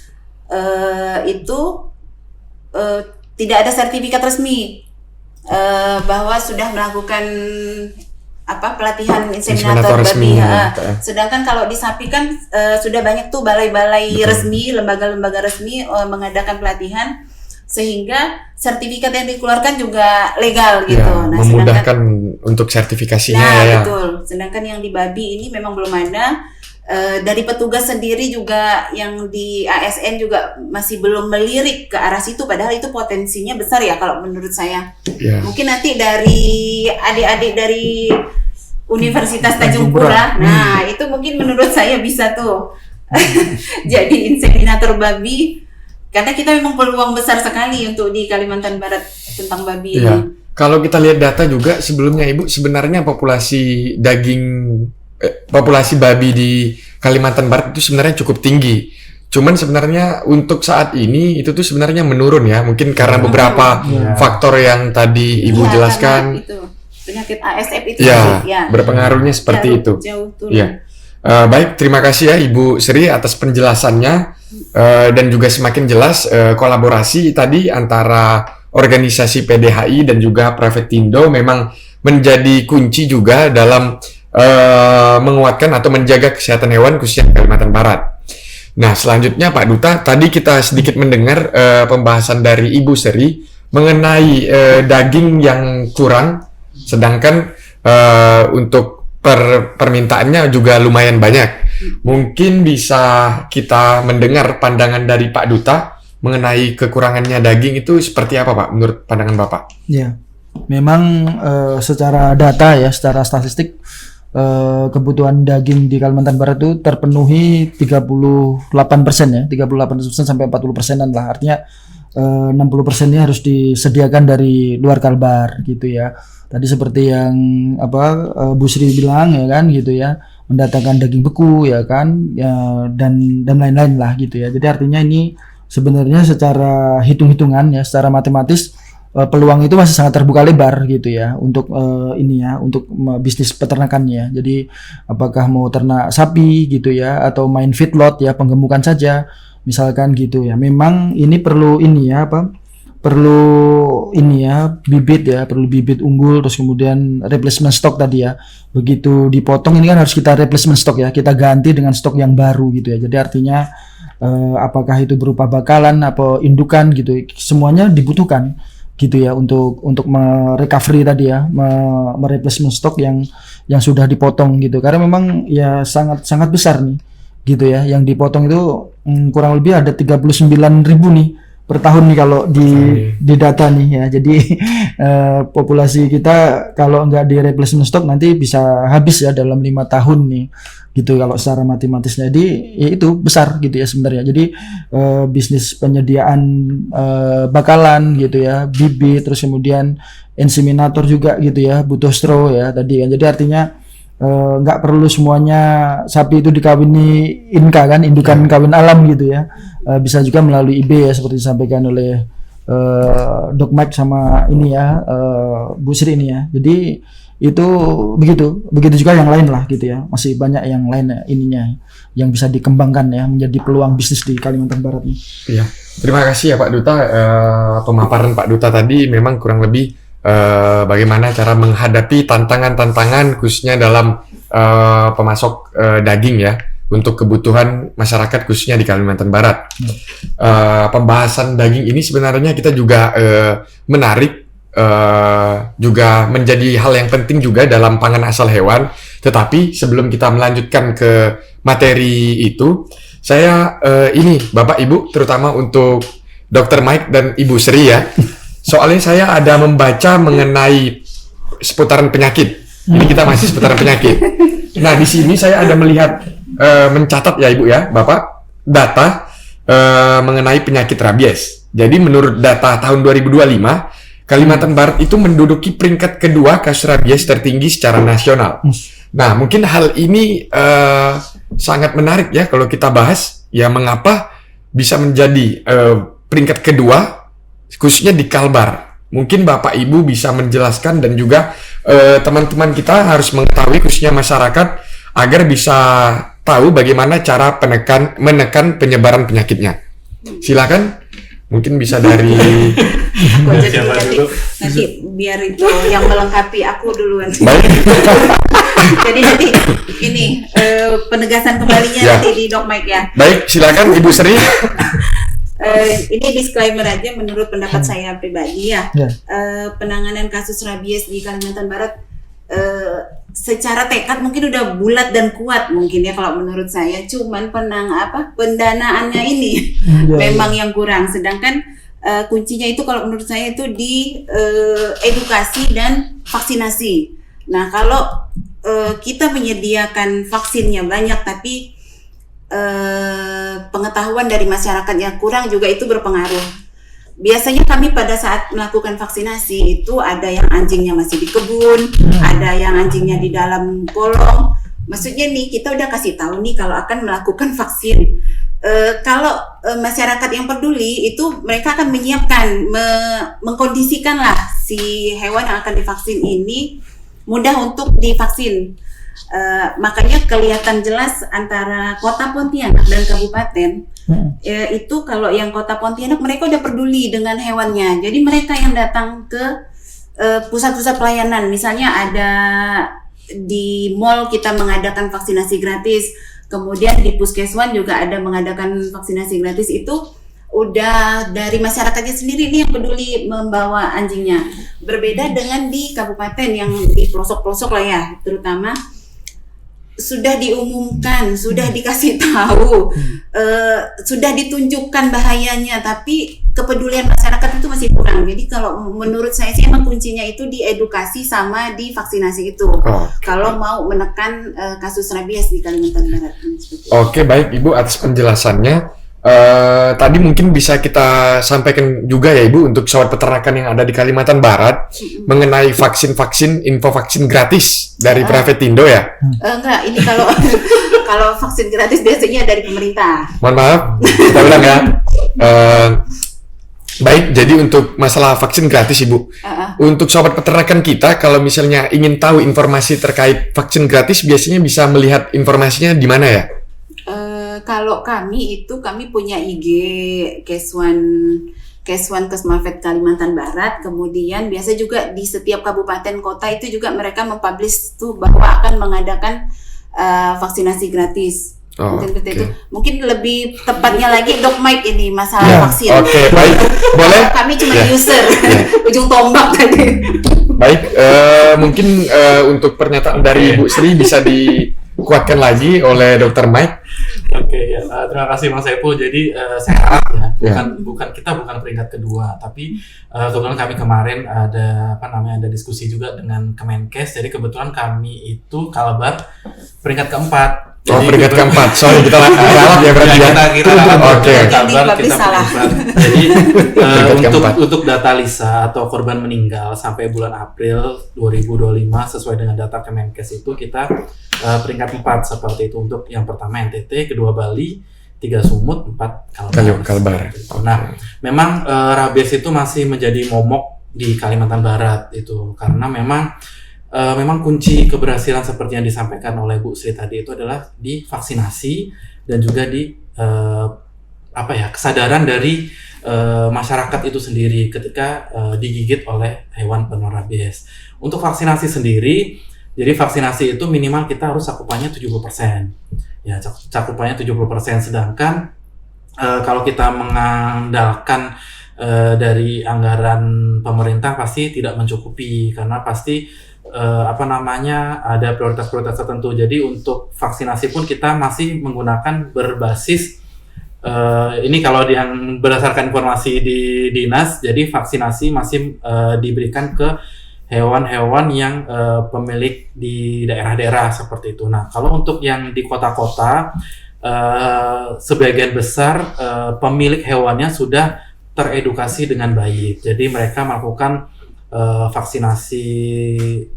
Tidak ada sertifikat resmi bahwa sudah melakukan pelatihan inseminator babi. Sedangkan kalau di sapi kan sudah banyak tuh balai-balai resmi, lembaga-lembaga resmi mengadakan pelatihan, sehingga sertifikat yang dikeluarkan juga legal gitu. Ya, memudahkan untuk sertifikasinya. Nah, betul. Sedangkan yang di babi ini memang belum ada. Dari petugas sendiri juga yang di ASN juga masih belum melirik ke arah situ, padahal itu potensinya besar ya kalau menurut saya. Mungkin nanti dari adik-adik dari Universitas Tanjung Pura, nah itu mungkin menurut saya bisa tuh jadi inseminator babi karena kita memang peluang besar sekali untuk di Kalimantan Barat tentang babi Iya. ini. Kalau kita lihat data juga sebelumnya Ibu, sebenarnya populasi populasi babi di Kalimantan Barat itu sebenarnya cukup tinggi. Cuman sebenarnya untuk saat ini itu tuh sebenarnya menurun ya, mungkin karena beberapa Iya. faktor yang tadi Ibu Iya, jelaskan. karena itu penyakit ASF itu Ya, berpengaruhnya seperti itu. Jauh turun. Iya. Baik, terima kasih ya Ibu Sri atas penjelasannya dan juga semakin jelas kolaborasi tadi antara organisasi PDHI dan juga Prevetindo memang menjadi kunci juga dalam menguatkan atau menjaga kesehatan hewan khususnya di Kalimantan Barat. Nah, selanjutnya Pak Duta, tadi kita sedikit mendengar pembahasan dari Ibu Sri mengenai daging yang kurang, sedangkan untuk permintaannya juga lumayan banyak. Mungkin bisa kita mendengar pandangan dari Pak Duta mengenai kekurangannya daging itu seperti apa Pak, menurut pandangan Bapak? Ya, memang secara data ya, secara statistik kebutuhan daging di Kalimantan Barat itu terpenuhi 38% ya, 38% sampai 40%-an lah. Artinya 60%-nya harus disediakan dari luar Kalbar gitu ya. Tadi seperti yang Bu Sri bilang ya kan gitu ya, mendatangkan daging beku ya kan ya, dan lain-lain lah gitu ya. Jadi artinya ini sebenarnya secara hitung-hitungan ya, secara matematis peluang itu masih sangat terbuka lebar gitu ya untuk untuk bisnis peternakannya. Jadi apakah mau ternak sapi gitu ya atau main feedlot ya, penggemukan saja misalkan gitu ya. Memang ini perlu perlu bibit unggul, terus kemudian replacement stock tadi ya. Begitu dipotong ini kan harus kita replacement stock ya, kita ganti dengan stok yang baru gitu ya. Jadi artinya apakah itu berupa bakalan atau indukan gitu, semuanya dibutuhkan gitu ya untuk merecovery tadi ya, mereplacement stok yang sudah dipotong gitu. Karena memang ya sangat besar nih gitu ya, yang dipotong itu kurang lebih ada 39.000 nih per tahun nih kalau di data nih ya. Jadi populasi kita kalau nggak di replacement stock nanti bisa habis ya dalam 5 tahun nih gitu kalau secara matematisnya. Jadi ya itu besar gitu ya sebenarnya. Jadi bisnis penyediaan bakalan gitu ya, bibit, terus kemudian inseminator juga gitu ya, butuh straw ya tadi kan. Jadi artinya nggak perlu semuanya sapi itu dikawini inka kan, indukan kawin alam gitu ya. Bisa juga melalui IB ya seperti disampaikan oleh Dok Mike sama ini ya Bu Sri ini ya. Jadi itu begitu juga yang lain lah gitu ya, masih banyak yang lain ya, ininya yang bisa dikembangkan ya menjadi peluang bisnis di Kalimantan Barat nih. Iya, terima kasih ya Pak Duta, pemaparan Pak Duta tadi memang kurang lebih bagaimana cara menghadapi tantangan-tantangan khususnya dalam pemasok daging ya untuk kebutuhan masyarakat khususnya di Kalimantan Barat. Pembahasan daging ini sebenarnya kita juga menarik, juga menjadi hal yang penting juga dalam pangan asal hewan. Tetapi sebelum kita melanjutkan ke materi itu, saya ini Bapak Ibu, terutama untuk Dr. Mike dan Ibu Sri ya, soalnya saya ada membaca mengenai seputaran penyakit. Ini kita masih seputaran penyakit. Nah, di sini saya ada melihat mencatat ya Ibu ya, Bapak, data mengenai penyakit rabies. Jadi menurut data tahun 2025, Kalimantan Barat itu menduduki peringkat kedua kasus rabies tertinggi secara nasional. Nah, mungkin hal ini sangat menarik ya kalau kita bahas ya, mengapa bisa menjadi peringkat kedua khususnya di Kalbar. Mungkin Bapak Ibu bisa menjelaskan dan juga teman-teman kita harus mengetahui khususnya masyarakat agar bisa tahu bagaimana cara menekan penyebaran penyakitnya. Silakan, mungkin bisa dari Aku jadi Siapa nanti, dulu? nanti biar itu yang melengkapi aku duluan. baik. Jadi nanti ini penegasan kembalinya Ya. nanti di Dok Mike ya. Baik, silakan Ibu Sri. Ini disclaimer aja menurut pendapat saya pribadi ya. Ya. Penanganan kasus rabies di Kalimantan Barat secara tekad mungkin udah bulat dan kuat mungkin ya kalau menurut saya. Cuman pendanaannya ini memang yang kurang. Sedangkan kuncinya itu kalau menurut saya itu di edukasi dan vaksinasi. Nah, kalau kita menyediakan vaksinnya banyak tapi pengetahuan dari masyarakat yang kurang juga itu berpengaruh. Biasanya kami pada saat melakukan vaksinasi itu ada yang anjingnya masih di kebun, ada yang anjingnya di dalam kolong. Maksudnya nih kita udah kasih tahu nih kalau akan melakukan vaksin. Kalau masyarakat yang peduli itu mereka akan menyiapkan, mengkondisikan lah si hewan yang akan divaksin ini mudah untuk divaksin. Makanya kelihatan jelas antara kota Pontianak dan kabupaten. Itu kalau yang kota Pontianak mereka udah peduli dengan hewannya. Jadi mereka yang datang ke pusat-pusat pelayanan, misalnya ada di mall kita mengadakan vaksinasi gratis. Kemudian di Puskeswan juga ada mengadakan vaksinasi gratis, itu udah dari masyarakatnya sendiri nih yang peduli membawa anjingnya. Berbeda dengan di kabupaten yang di pelosok-pelosok lah ya, terutama sudah diumumkan, sudah dikasih tahu, sudah ditunjukkan bahayanya, tapi kepedulian masyarakat itu masih kurang. Jadi kalau menurut saya sih emang kuncinya itu di edukasi sama di vaksinasi itu. Kalau mau menekan kasus rabies di Kalimantan Barat. Oke, baik Ibu atas penjelasannya. Tadi mungkin bisa kita sampaikan juga ya Ibu untuk sobat peternakan yang ada di Kalimantan Barat mengenai vaksin-vaksin, info vaksin gratis dari Privatindo ya? Enggak, ini kalau kalau vaksin gratis biasanya dari pemerintah. Mohon maaf, kita ulang ya. Baik, jadi untuk masalah vaksin gratis Ibu, untuk sobat peternakan kita kalau misalnya ingin tahu informasi terkait vaksin gratis biasanya bisa melihat informasinya di mana ya? Kalau kami punya IG Keswan Kesmafet Kalimantan Barat, kemudian biasa juga di setiap kabupaten kota itu juga mereka mempublish tuh bahwa akan mengadakan vaksinasi gratis. Mungkin seperti itu. Mungkin lebih tepatnya lagi Dok Mike ini masalah vaksin. Oke, baik. Boleh? Kami cuma user, ujung tombak tadi. Baik, mungkin untuk pernyataan dari Bu Sri bisa dikuatkan lagi oleh Dr. Mike. Oke, ya, terima kasih Mas Saiful. Jadi saya harap ya, bukan peringkat kedua, tapi kebetulan kami kemarin ada ada diskusi juga dengan Kemenkes. Jadi kebetulan kami itu Kalbar peringkat keempat. Peringkat keempat. Sorry, kita ralat ya berarti ya. Kita Oke. Kalbar kita peringkat. Jadi untuk data LISA atau korban meninggal sampai bulan April 2025 sesuai dengan data Kemenkes itu kita peringkat 4 seperti itu. Untuk yang pertama NTT, kedua Bali, 3 Sumut, 4 Kalbar. Nah, memang rabies itu masih menjadi momok di Kalimantan Barat itu karena memang kunci keberhasilan seperti yang disampaikan oleh Bu Sri tadi itu adalah di vaksinasi dan juga di kesadaran dari masyarakat itu sendiri ketika digigit oleh hewan penular rabies. Untuk vaksinasi sendiri, jadi vaksinasi itu minimal kita harus cakupannya 70%. Ya, cakupannya 70%, sedangkan kalau kita mengandalkan dari anggaran pemerintah pasti tidak mencukupi karena pasti ada prioritas-prioritas tertentu. Jadi untuk vaksinasi pun kita masih menggunakan berbasis ini kalau yang berdasarkan informasi di dinas, jadi vaksinasi masih diberikan ke hewan-hewan yang pemilik di daerah-daerah seperti itu. Nah, kalau untuk yang di kota-kota sebagian besar pemilik hewannya sudah teredukasi dengan baik. Jadi mereka melakukan vaksinasi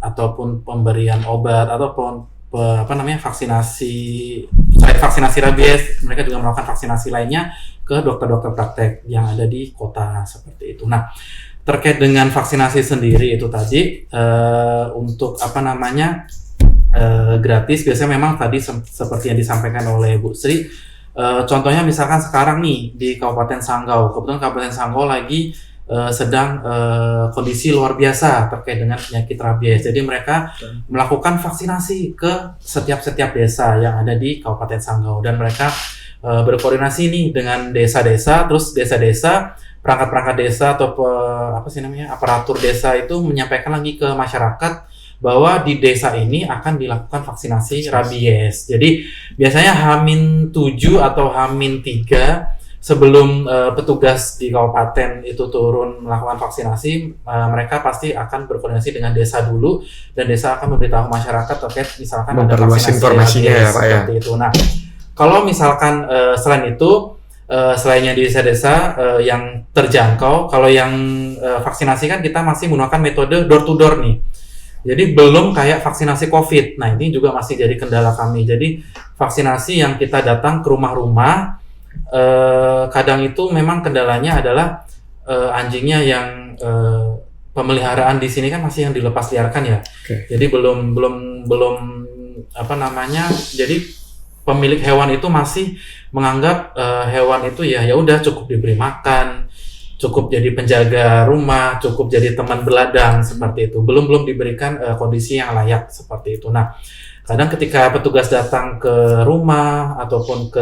ataupun pemberian obat ataupun vaksinasi rabies. Mereka juga melakukan vaksinasi lainnya ke dokter-dokter praktek yang ada di kota seperti itu. Nah, terkait dengan vaksinasi sendiri itu tadi untuk gratis biasanya memang tadi seperti yang disampaikan oleh Bu Sri. Contohnya misalkan sekarang nih di Kabupaten Sanggau, kebetulan Kabupaten Sanggau lagi sedang kondisi luar biasa terkait dengan penyakit rabies. Jadi mereka melakukan vaksinasi ke setiap desa yang ada di Kabupaten Sanggau dan mereka berkoordinasi nih dengan desa-desa, terus desa-desa, perangkat-perangkat desa atau aparatur desa itu menyampaikan lagi ke masyarakat bahwa di desa ini akan dilakukan vaksinasi rabies. Jadi biasanya H-7 atau H-3 sebelum petugas di kabupaten itu turun melakukan vaksinasi, mereka pasti akan berkoordinasi dengan desa dulu dan desa akan memberitahu masyarakat terkait misalkan ada vaksinasi informasinya rabies, ya Pak ya. Seperti itu. Nah, Kalau misalkan selain itu, selainnya di desa-desa yang terjangkau, kalau yang vaksinasi kan kita masih menggunakan metode door to door nih. Jadi belum kayak vaksinasi COVID. Nah, ini juga masih jadi kendala kami. Jadi vaksinasi yang kita datang ke rumah-rumah, kadang itu memang kendalanya adalah anjingnya yang pemeliharaan di sini kan masih yang dilepas liarkan ya. Jadi belum jadi pemilik hewan itu masih menganggap hewan itu ya udah cukup diberi makan, cukup jadi penjaga rumah, cukup jadi teman beladang seperti itu. Belum diberikan kondisi yang layak seperti itu. Nah, kadang ketika petugas datang ke rumah ataupun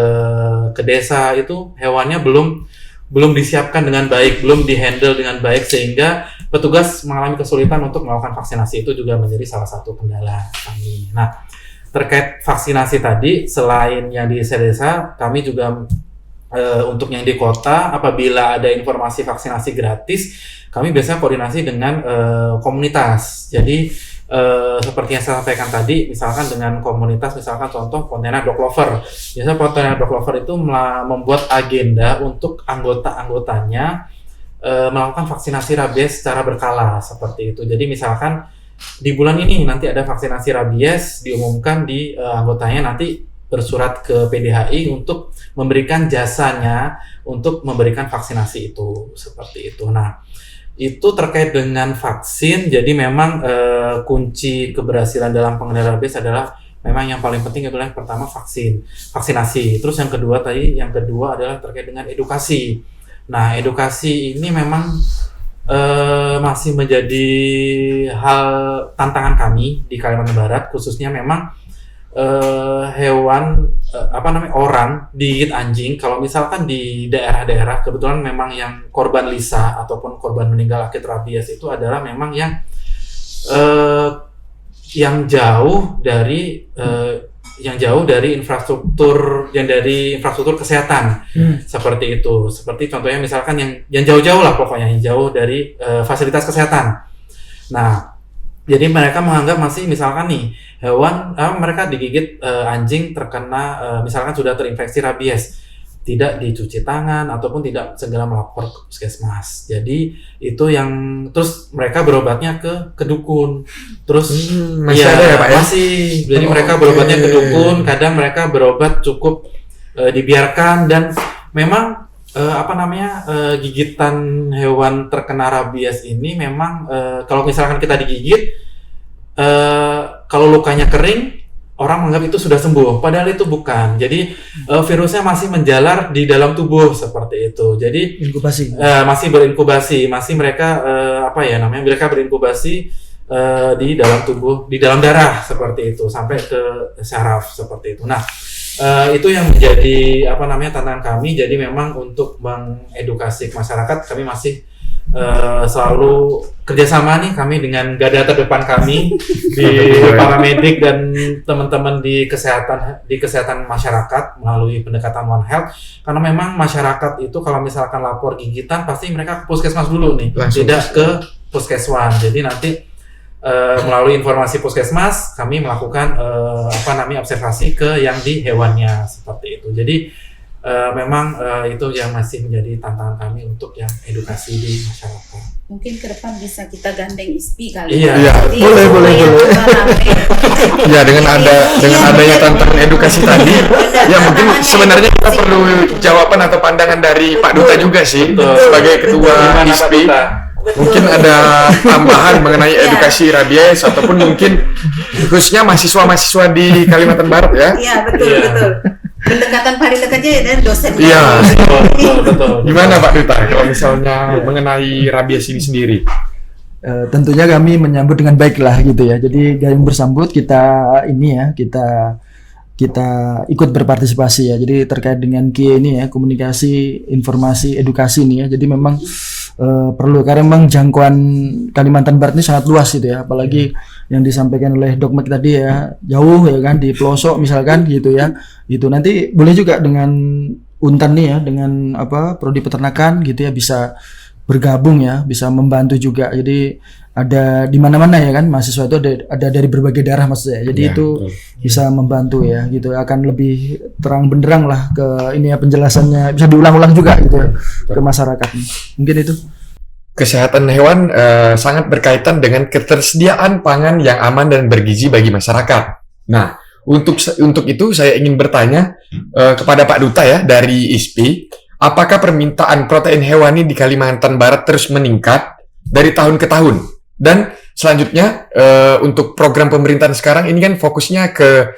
ke desa itu hewannya belum disiapkan dengan baik, belum dihandle dengan baik sehingga petugas mengalami kesulitan untuk melakukan vaksinasi. Itu juga menjadi salah satu kendala kami. Nah, terkait vaksinasi tadi, selain yang di desa, kami juga untuk yang di kota, apabila ada informasi vaksinasi gratis, kami biasanya koordinasi dengan komunitas. Jadi seperti yang saya sampaikan tadi, misalkan dengan komunitas, misalkan contoh Pontianak Dog Lover. Biasanya Pontianak Dog Lover itu membuat agenda untuk anggota-anggotanya melakukan vaksinasi rabies secara berkala seperti itu. Jadi misalkan di bulan ini nanti ada vaksinasi rabies, diumumkan di anggotanya nanti bersurat ke PDHI untuk memberikan jasanya untuk memberikan vaksinasi itu seperti itu. Nah, itu terkait dengan vaksin. Jadi memang kunci keberhasilan dalam pengendalian rabies adalah memang yang paling penting adalah yang pertama vaksinasi. Terus yang kedua adalah terkait dengan edukasi. Nah, edukasi ini memang masih menjadi hal tantangan kami di Kalimantan Barat, khususnya memang hewan orang digigit anjing. Kalau misalkan di daerah-daerah kebetulan memang yang korban lisa ataupun korban meninggal akibat rabies itu adalah memang yang jauh dari infrastruktur kesehatan seperti itu. Seperti contohnya misalkan yang jauh-jauh lah pokoknya, yang jauh dari fasilitas kesehatan. Nah, jadi mereka menganggap masih misalkan nih hewan mereka digigit anjing terkena misalkan sudah terinfeksi rabies, tidak dicuci tangan ataupun tidak segera melapor ke puskesmas. Jadi itu yang terus mereka berobatnya ke dukun. Terus masih ada ya Pak ya? Masih. Jadi mereka berobatnya ke dukun, kadang mereka berobat cukup dibiarkan dan memang gigitan hewan terkena rabies ini memang kalau misalkan kita digigit, kalau lukanya kering, orang menganggap itu sudah sembuh, padahal itu bukan. Jadi virusnya masih menjalar di dalam tubuh seperti itu. Jadi masih berinkubasi, masih mereka mereka berinkubasi di dalam tubuh, di dalam darah seperti itu sampai ke syaraf seperti itu. Nah, itu yang menjadi tantangan kami. Jadi memang untuk mengedukasi masyarakat kami masih selalu kerjasama nih kami dengan garda terdepan kami di paramedik dan teman-teman di kesehatan masyarakat melalui pendekatan One Health, karena memang masyarakat itu kalau misalkan lapor gigitan pasti mereka ke puskesmas dulu nih, tidak ke puskeswan. Jadi nanti melalui informasi puskesmas kami melakukan observasi ke yang di hewannya seperti itu. Jadi memang itu yang masih menjadi tantangan kami untuk yang edukasi di masyarakat. Mungkin ke depan bisa kita gandeng ISPI kali. Iya, boleh. Ya, dengan adanya tantangan edukasi tadi, ya mungkin sebenarnya kita perlu jawaban atau pandangan dari Pak Duta juga sih sebagai ketua ISPI. Mungkin ada tambahan mengenai edukasi rabies ataupun mungkin khususnya mahasiswa-mahasiswa di Kalimantan Barat ya. Iya, betul. Pendekatan paling dekatnya dari dosen. Iya. Betul. Gimana Pak Duta kalau misalnya mengenai rabies ini sendiri? Tentunya kami menyambut dengan baik lah gitu ya. Jadi yang bersambut kita ikut berpartisipasi ya. Jadi terkait dengan ini ya, komunikasi, informasi, edukasi ini ya. Jadi memang perlu, karena memang jangkauan Kalimantan Barat ini sangat luas gitu ya. Apalagi yang disampaikan oleh Dok Mek tadi ya, jauh ya kan, di pelosok misalkan gitu ya. Itu nanti boleh juga dengan Untan nih ya, dengan prodi peternakan gitu ya, bisa bergabung ya, bisa membantu juga. Jadi ada di mana-mana ya kan, mahasiswa itu ada dari berbagai daerah maksudnya. Jadi Ya, itu betul. bisa membantu ya gitu, akan lebih terang benderang lah ke ini ya, penjelasannya bisa diulang-ulang juga gitu ya, ke masyarakat. Mungkin itu. Kesehatan hewan sangat berkaitan dengan ketersediaan pangan yang aman dan bergizi bagi masyarakat. Nah, untuk itu saya ingin bertanya kepada Pak Duta ya dari ISPI, apakah permintaan protein hewani di Kalimantan Barat terus meningkat dari tahun ke tahun? Dan selanjutnya untuk program pemerintahan sekarang ini kan fokusnya ke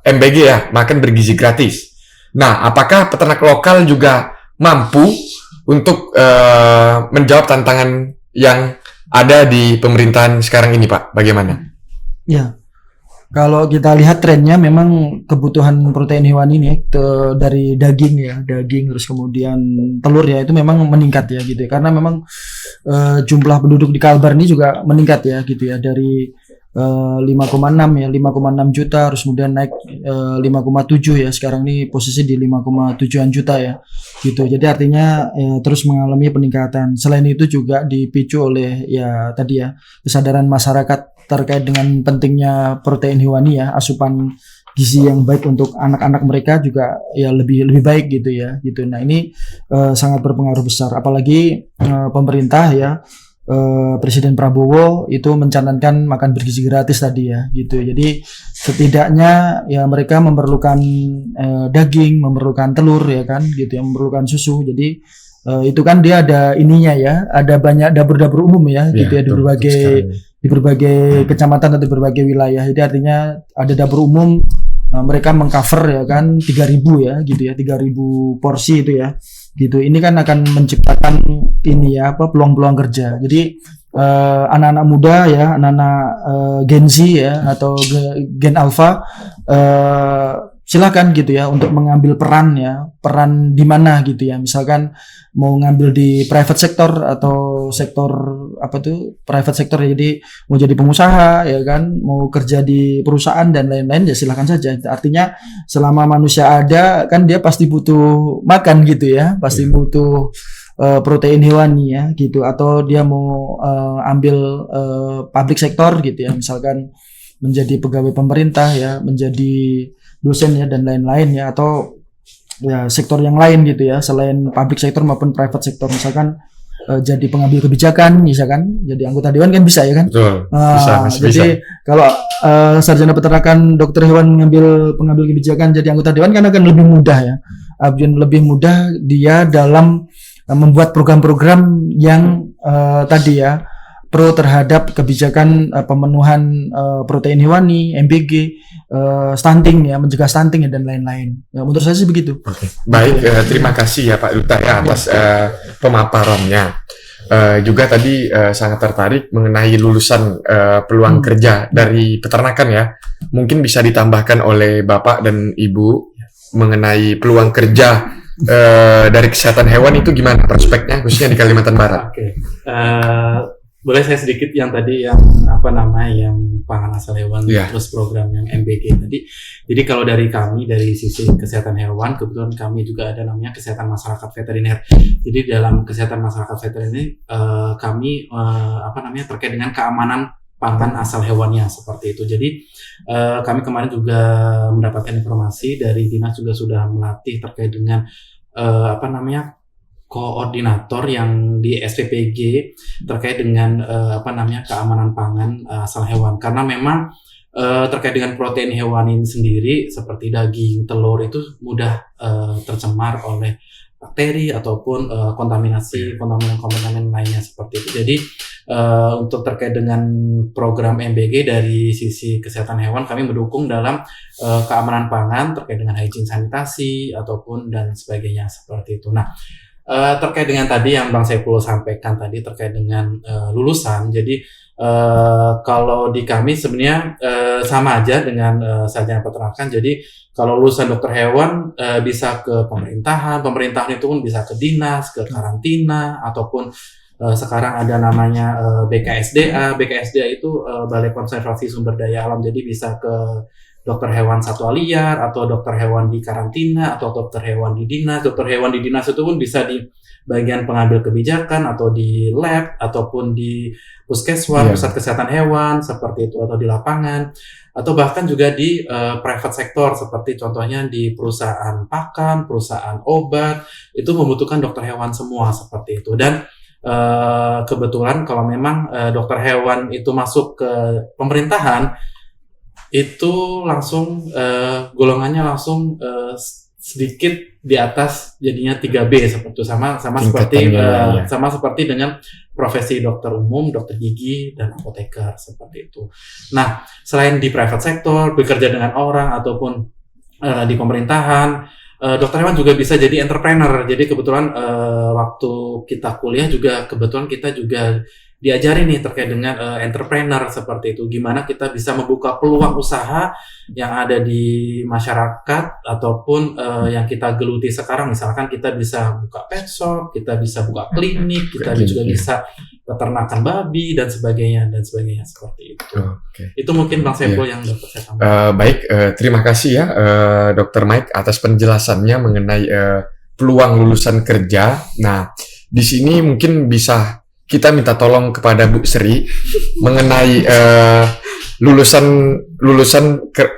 MBG ya, makan bergizi gratis. Nah, apakah peternak lokal juga mampu untuk menjawab tantangan yang ada di pemerintahan sekarang ini, Pak? Bagaimana? Ya, kalau kita lihat trennya memang kebutuhan protein hewani ini dari daging ya, daging terus kemudian telur ya, itu memang meningkat ya gitu ya. Karena memang jumlah penduduk di Kalbar ini juga meningkat ya gitu ya, dari 5,6 ya, 5,6 juta terus kemudian naik 5,7 ya, sekarang ini posisi di 5,7an juta ya gitu. Jadi artinya terus mengalami peningkatan. Selain itu juga dipicu oleh ya tadi ya, kesadaran masyarakat terkait dengan pentingnya protein hewani ya, asupan gizi yang baik untuk anak-anak mereka juga ya lebih baik gitu ya gitu. Nah, ini sangat berpengaruh besar, apalagi pemerintah ya, Presiden Prabowo itu mencanangkan makan bergizi gratis tadi ya gitu. Jadi setidaknya ya mereka memerlukan daging, memerlukan telur ya kan gitu, yang memerlukan susu. Jadi itu kan dia ada ininya ya, ada banyak dapur-dapur umum ya gitu ya, di berbagai kecamatan atau berbagai wilayah. Jadi artinya ada dapur umum, mereka mengcover ya kan 3.000 ya gitu ya, 3.000 porsi itu ya gitu. Ini kan akan menciptakan ini ya, peluang-peluang kerja. Jadi anak-anak muda ya, anak-anak Gen Z ya atau Gen Alpha, silakan gitu ya untuk mengambil peran ya, peran di mana gitu ya, misalkan mau ngambil di private sector atau sektor apa tuh private sector ya, jadi mau jadi pengusaha ya kan, mau kerja di perusahaan dan lain-lain ya silakan saja. Artinya selama manusia ada kan dia pasti butuh makan gitu ya, pasti butuh protein hewani ya gitu, atau dia mau ambil public sector gitu ya, misalkan menjadi pegawai pemerintah ya, menjadi dosen ya dan lain-lain ya, atau ya sektor yang lain gitu ya selain public sector maupun private sector, misalkan jadi pengambil kebijakan, misalkan jadi anggota dewan kan bisa ya kan. Betul. Jadi kalau sarjana peternakan dokter hewan pengambil kebijakan jadi anggota dewan kan akan lebih mudah ya, lebih mudah dia dalam membuat program-program yang tadi ya pro terhadap kebijakan pemenuhan protein hewani, MBG, stunting ya, mencegah stunting ya dan lain-lain. Ya, menurut saya sih begitu. Oke. Baik, terima kasih ya Pak Duta ya atas pemaparannya. Juga tadi sangat tertarik mengenai lulusan peluang kerja dari peternakan ya. Mungkin bisa ditambahkan oleh Bapak dan Ibu mengenai peluang kerja dari kesehatan hewan itu gimana prospeknya khususnya di Kalimantan Barat? Oke. Boleh saya sedikit yang tadi yang yang pangan asal hewan terus program yang MBG tadi. Jadi kalau dari kami dari sisi kesehatan hewan, kebetulan kami juga ada namanya kesehatan masyarakat veteriner. Jadi dalam kesehatan masyarakat veteriner kami terkait dengan keamanan pangan asal hewannya seperti itu. Jadi kami kemarin juga mendapatkan informasi dari dinas juga sudah melatih terkait dengan koordinator yang di SPPG terkait dengan keamanan pangan asal hewan, karena memang terkait dengan protein hewani ini sendiri seperti daging, telur itu mudah tercemar oleh bakteri ataupun kontaminasi lainnya seperti itu. Jadi untuk terkait dengan program MBG dari sisi kesehatan hewan, kami mendukung dalam keamanan pangan terkait dengan hygiene sanitasi ataupun dan sebagainya seperti itu. Nah, terkait dengan tadi yang Bang Saiful sampaikan tadi terkait dengan lulusan, jadi kalau di kami sebenarnya sama aja dengan sarjana peternakan. Jadi kalau lulusan dokter hewan bisa ke pemerintahan itu pun bisa ke dinas, ke karantina, ataupun sekarang ada namanya BKSDA itu Balai Konservasi Sumber Daya Alam, jadi bisa ke dokter hewan satwa liar, atau dokter hewan di karantina, atau dokter hewan di dinas. Dokter hewan di dinas itu pun bisa di bagian pengambil kebijakan, atau di lab, ataupun di puskesmas, pusat kesehatan hewan, seperti itu, atau di lapangan, atau bahkan juga di private sector, seperti contohnya di perusahaan pakan, perusahaan obat, itu membutuhkan dokter hewan semua, seperti itu. Dan kebetulan kalau memang dokter hewan itu masuk ke pemerintahan, itu langsung golongannya langsung sedikit di atas, jadinya 3B seperti itu, sama seperti sama seperti dengan profesi dokter umum, dokter gigi, dan apoteker, seperti itu. Nah, selain di private sector bekerja dengan orang ataupun di pemerintahan, dokter hewan juga bisa jadi entrepreneur. Jadi kebetulan waktu kita kuliah juga kebetulan kita juga diajari nih terkait dengan entrepreneur, seperti itu. Gimana kita bisa membuka peluang usaha yang ada di masyarakat ataupun yang kita geluti sekarang. Misalkan kita bisa buka pet shop, kita bisa buka klinik, kita juga bisa peternakan babi dan sebagainya seperti itu. Itu mungkin Bang Saiful yang dapat saya tambahkan. Baik, terima kasih ya Dr. Mike atas penjelasannya mengenai peluang lulusan kerja. Nah, di sini mungkin bisa kita minta tolong kepada Bu Sri mengenai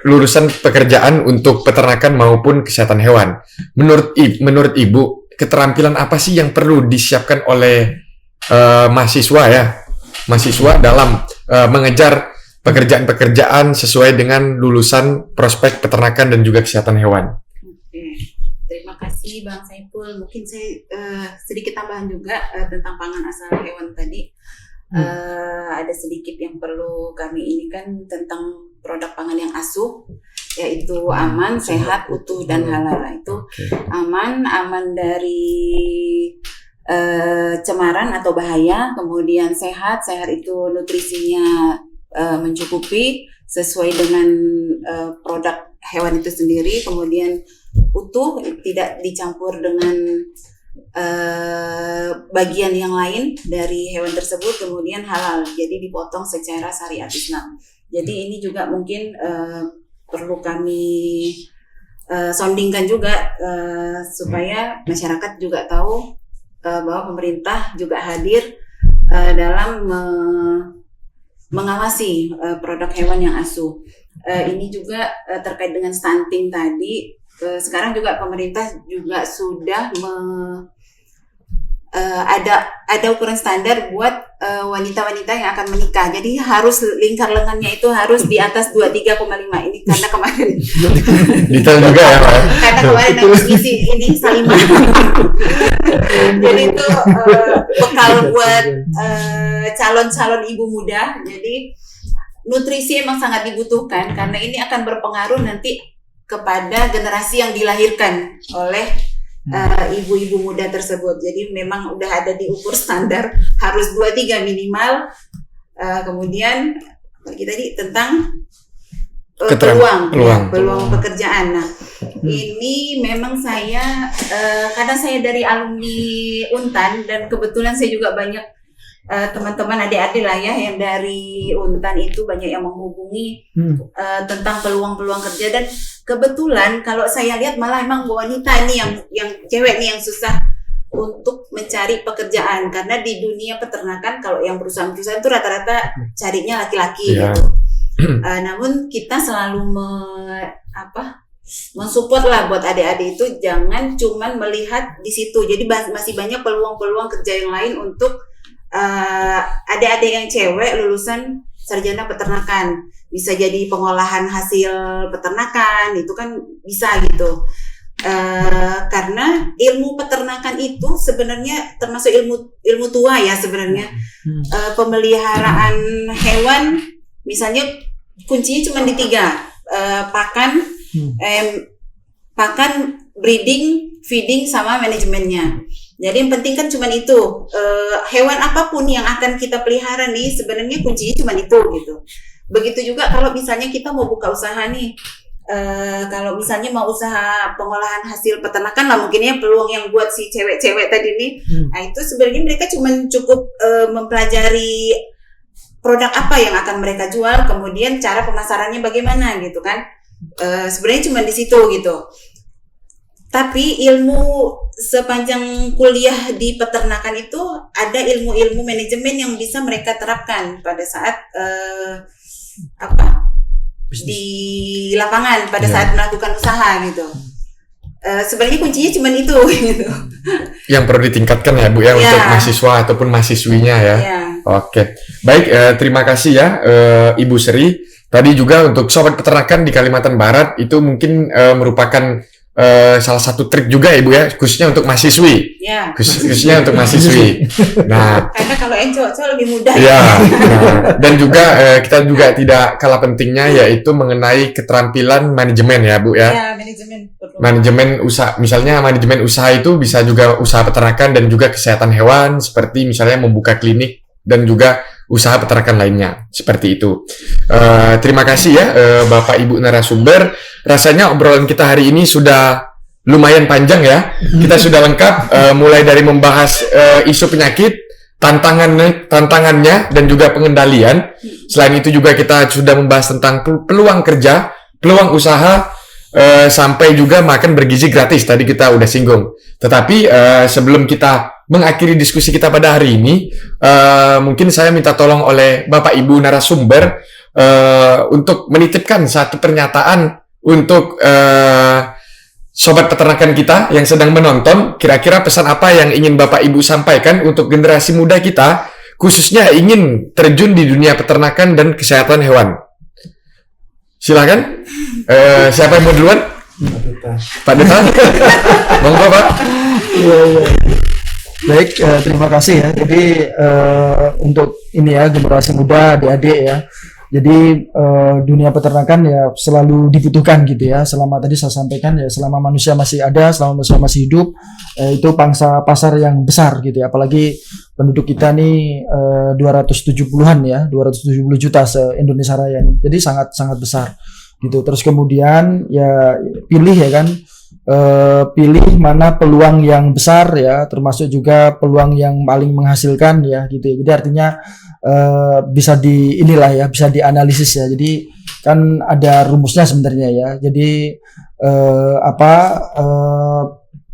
lulusan pekerjaan untuk peternakan maupun kesehatan hewan. Menurut Ibu, keterampilan apa sih yang perlu disiapkan oleh mahasiswa dalam mengejar pekerjaan-pekerjaan sesuai dengan lulusan prospek peternakan dan juga kesehatan hewan? Terima kasih Bang Saiful. Mungkin saya sedikit tambahan juga tentang pangan asal hewan tadi. Ada sedikit yang perlu kami ini kan tentang produk pangan yang asuh, yaitu aman, sehat, utuh, dan halal. Itu aman dari cemaran atau bahaya. Kemudian sehat itu nutrisinya mencukupi sesuai dengan produk hewan itu sendiri. Kemudian utuh, tidak dicampur dengan bagian yang lain dari hewan tersebut. Kemudian halal, jadi dipotong secara syariat Islam. Jadi ini juga mungkin perlu kami soundingkan juga supaya masyarakat juga tahu bahwa pemerintah juga hadir dalam mengawasi produk hewan yang asuh. Ini juga terkait dengan stunting tadi. Sekarang juga pemerintah juga sudah ada ukuran standar buat wanita-wanita yang akan menikah. Jadi harus lingkar lengannya itu harus di atas 23,5. Ini karena kemarin detail juga ya Pak. Karena kemarin habis ngisi ini Salimah. Jadi itu bekal buat calon-calon ibu muda. Jadi nutrisi emang sangat dibutuhkan karena ini akan berpengaruh nanti kepada generasi yang dilahirkan oleh ibu-ibu muda tersebut. Jadi memang udah ada diukur standar harus 23 minimal. Kemudian bagi tadi tentang peluang pekerjaan. Nah, ini memang saya karena saya dari alumni Untan dan kebetulan saya juga banyak teman-teman adik-adik lah ya yang dari Untan itu banyak yang menghubungi tentang peluang-peluang kerja. Dan kebetulan kalau saya lihat malah emang wanita nih yang cewek nih yang susah untuk mencari pekerjaan, karena di dunia peternakan kalau yang perusahaan-perusahaan itu rata-rata carinya laki-laki gitu. Namun kita selalu mensupport lah buat adik-adik itu jangan cuman melihat di situ. Jadi masih banyak peluang-peluang kerja yang lain untuk adik-adik yang cewek lulusan sarjana peternakan. Bisa jadi pengolahan hasil peternakan, itu kan bisa gitu. Karena ilmu peternakan itu sebenarnya termasuk ilmu tua ya sebenarnya. Pemeliharaan hewan misalnya kuncinya cuma di 3, pakan, breeding, feeding, sama manajemennya. Jadi yang penting kan cuma itu. Hewan apapun yang akan kita pelihara nih sebenarnya kuncinya cuma itu gitu. Begitu juga kalau misalnya kita mau buka usaha nih. Kalau misalnya mau usaha pengolahan hasil peternakan lah mungkin ya peluang yang buat si cewek-cewek tadi nih. Nah itu sebenarnya mereka cuma cukup mempelajari produk apa yang akan mereka jual, kemudian cara pemasarannya bagaimana gitu kan. Sebenarnya cuma di situ gitu. Tapi ilmu sepanjang kuliah di peternakan itu ada ilmu-ilmu manajemen yang bisa mereka terapkan pada saat di lapangan pada saat melakukan usaha gitu. Sebenarnya kuncinya cuma itu gitu. Yang perlu ditingkatkan ya Bu ya, untuk mahasiswa ataupun mahasiswinya ya. Oke, baik, terima kasih ya Ibu Sri. Tadi juga untuk sobat peternakan di Kalimantan Barat itu mungkin merupakan salah satu trik juga Ibu ya, khususnya untuk mahasiswi. Ya. Khususnya untuk mahasiswi. Nah, karena kalau yang cowok-cowok lebih mudah. Ya. Nah, dan juga kita juga tidak kalah pentingnya yaitu mengenai keterampilan manajemen ya Bu ya. Ya, manajemen. Manajemen usaha, misalnya manajemen usaha itu bisa juga usaha peternakan dan juga kesehatan hewan, seperti misalnya membuka klinik dan juga usaha peternakan lainnya, seperti itu. Terima kasih ya Bapak Ibu narasumber. Rasanya obrolan kita hari ini sudah lumayan panjang ya. Kita sudah lengkap, mulai dari membahas isu penyakit, tantangannya dan juga pengendalian. Selain itu juga kita sudah membahas tentang peluang kerja, peluang usaha, sampai juga makan bergizi gratis. Tadi kita udah singgung. Tetapi sebelum kita mengakhiri diskusi kita pada hari ini, mungkin saya minta tolong oleh Bapak Ibu narasumber untuk menitipkan satu pernyataan untuk sobat peternakan kita yang sedang menonton. Kira-kira pesan apa yang ingin Bapak Ibu sampaikan untuk generasi muda kita, khususnya ingin terjun di dunia peternakan dan kesehatan hewan? Silakan. Siapa yang mau duluan? Pak Duta. Monggo Pak. Iya. Baik, terima kasih ya. Jadi untuk ini ya, generasi muda, adik-adik ya. Jadi dunia peternakan ya selalu dibutuhkan gitu ya. Selama tadi saya sampaikan ya, selama manusia masih ada, selama manusia masih hidup, itu pangsa pasar yang besar gitu ya. Apalagi penduduk kita nih 270-an ya, 270 juta se-Indonesia Raya nih. Jadi sangat besar gitu. Terus kemudian ya pilih ya kan, pilih mana peluang yang besar ya, termasuk juga peluang yang paling menghasilkan ya gitu ya. Jadi artinya bisa bisa dianalisis ya. Jadi kan ada rumusnya sebenarnya ya. Jadi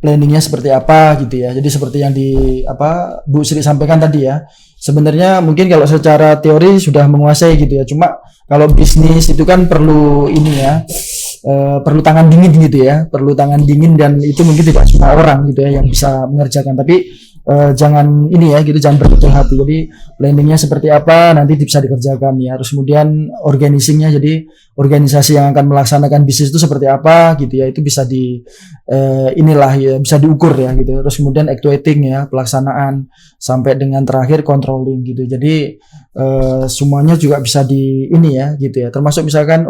planningnya seperti apa gitu ya. Jadi seperti yang Bu Sri sampaikan tadi ya. Sebenarnya mungkin kalau secara teori sudah menguasai gitu ya. Cuma kalau bisnis itu kan perlu ini ya, perlu tangan dingin gitu ya. Perlu tangan dingin, dan itu mungkin tidak semua orang gitu ya yang bisa mengerjakan. Tapi jangan ini ya gitu, jangan berkecil hati. Jadi planningnya seperti apa nanti bisa dikerjakan ya. Terus kemudian organizingnya, jadi organisasi yang akan melaksanakan bisnis itu seperti apa gitu ya, itu bisa bisa diukur ya gitu. Terus kemudian actuating ya, pelaksanaan, sampai dengan terakhir controlling gitu. Jadi semuanya juga bisa ini ya gitu ya. Termasuk misalkan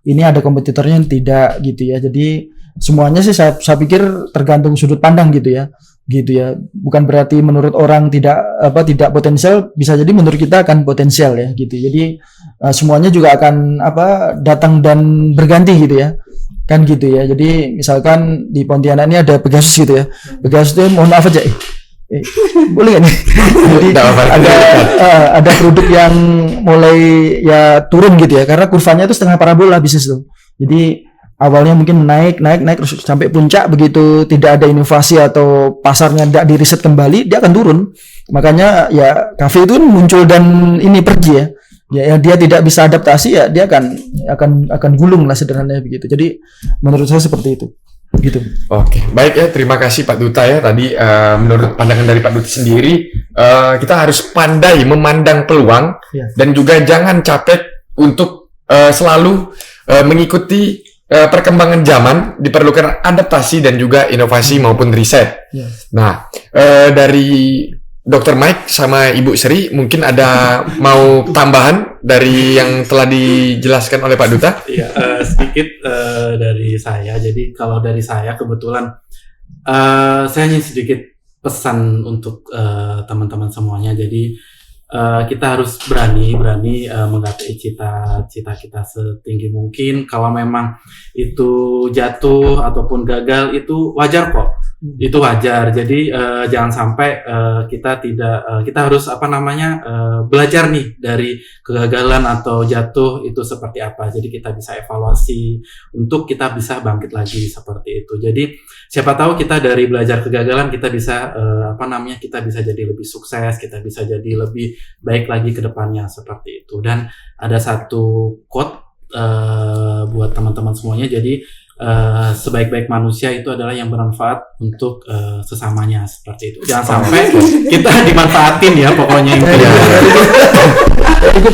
ini ada kompetitornya yang tidak gitu ya. Jadi semuanya sih saya pikir tergantung sudut pandang gitu ya. Bukan berarti menurut orang tidak potensial, bisa jadi menurut kita akan potensial ya gitu. Jadi semuanya juga akan datang dan berganti gitu ya, kan gitu ya. Jadi misalkan di Pontianak ini ada Pegasus gitu ya. Pegasus itu mohon maaf aja boleh nggak nih? Jadi ada produk yang mulai ya turun gitu ya, karena kurvanya itu setengah parabola bisnis itu. Jadi awalnya mungkin naik terus sampai puncak, begitu tidak ada inovasi atau pasarnya tidak diriset kembali, dia akan turun. Makanya ya kafe itu muncul dan ini pergi ya. Ya dia tidak bisa adaptasi ya, dia akan gulung lah sederhananya begitu. Jadi menurut saya seperti itu. Gitu. Oke, baik ya, terima kasih Pak Duta ya. Tadi menurut pandangan dari Pak Duta sendiri, kita harus pandai memandang peluang dan juga jangan capek untuk selalu mengikuti perkembangan zaman. Diperlukan adaptasi dan juga inovasi maupun riset. Nah, dari Dr. Mike sama Ibu Sri mungkin ada mau tambahan dari yang telah dijelaskan oleh Pak Duta? Iya, sedikit dari saya. Jadi kalau dari saya kebetulan saya ingin sedikit pesan untuk teman-teman semuanya. Jadi kita harus berani menggapai cita-cita kita setinggi mungkin. Kalau memang itu jatuh ataupun gagal, itu wajar kok. itu wajar. Jadi jangan sampai kita harus belajar nih dari kegagalan atau jatuh itu seperti apa. Jadi kita bisa evaluasi untuk kita bisa bangkit lagi seperti itu. Jadi siapa tahu kita dari belajar kegagalan kita bisa kita bisa jadi lebih sukses, kita bisa jadi lebih baik lagi ke depannya seperti itu. Dan ada satu quote buat teman-teman semuanya. Jadi sebaik-baik manusia itu adalah yang bermanfaat untuk sesamanya seperti itu. Jangan sampai kita dimanfaatin ya pokoknya itu.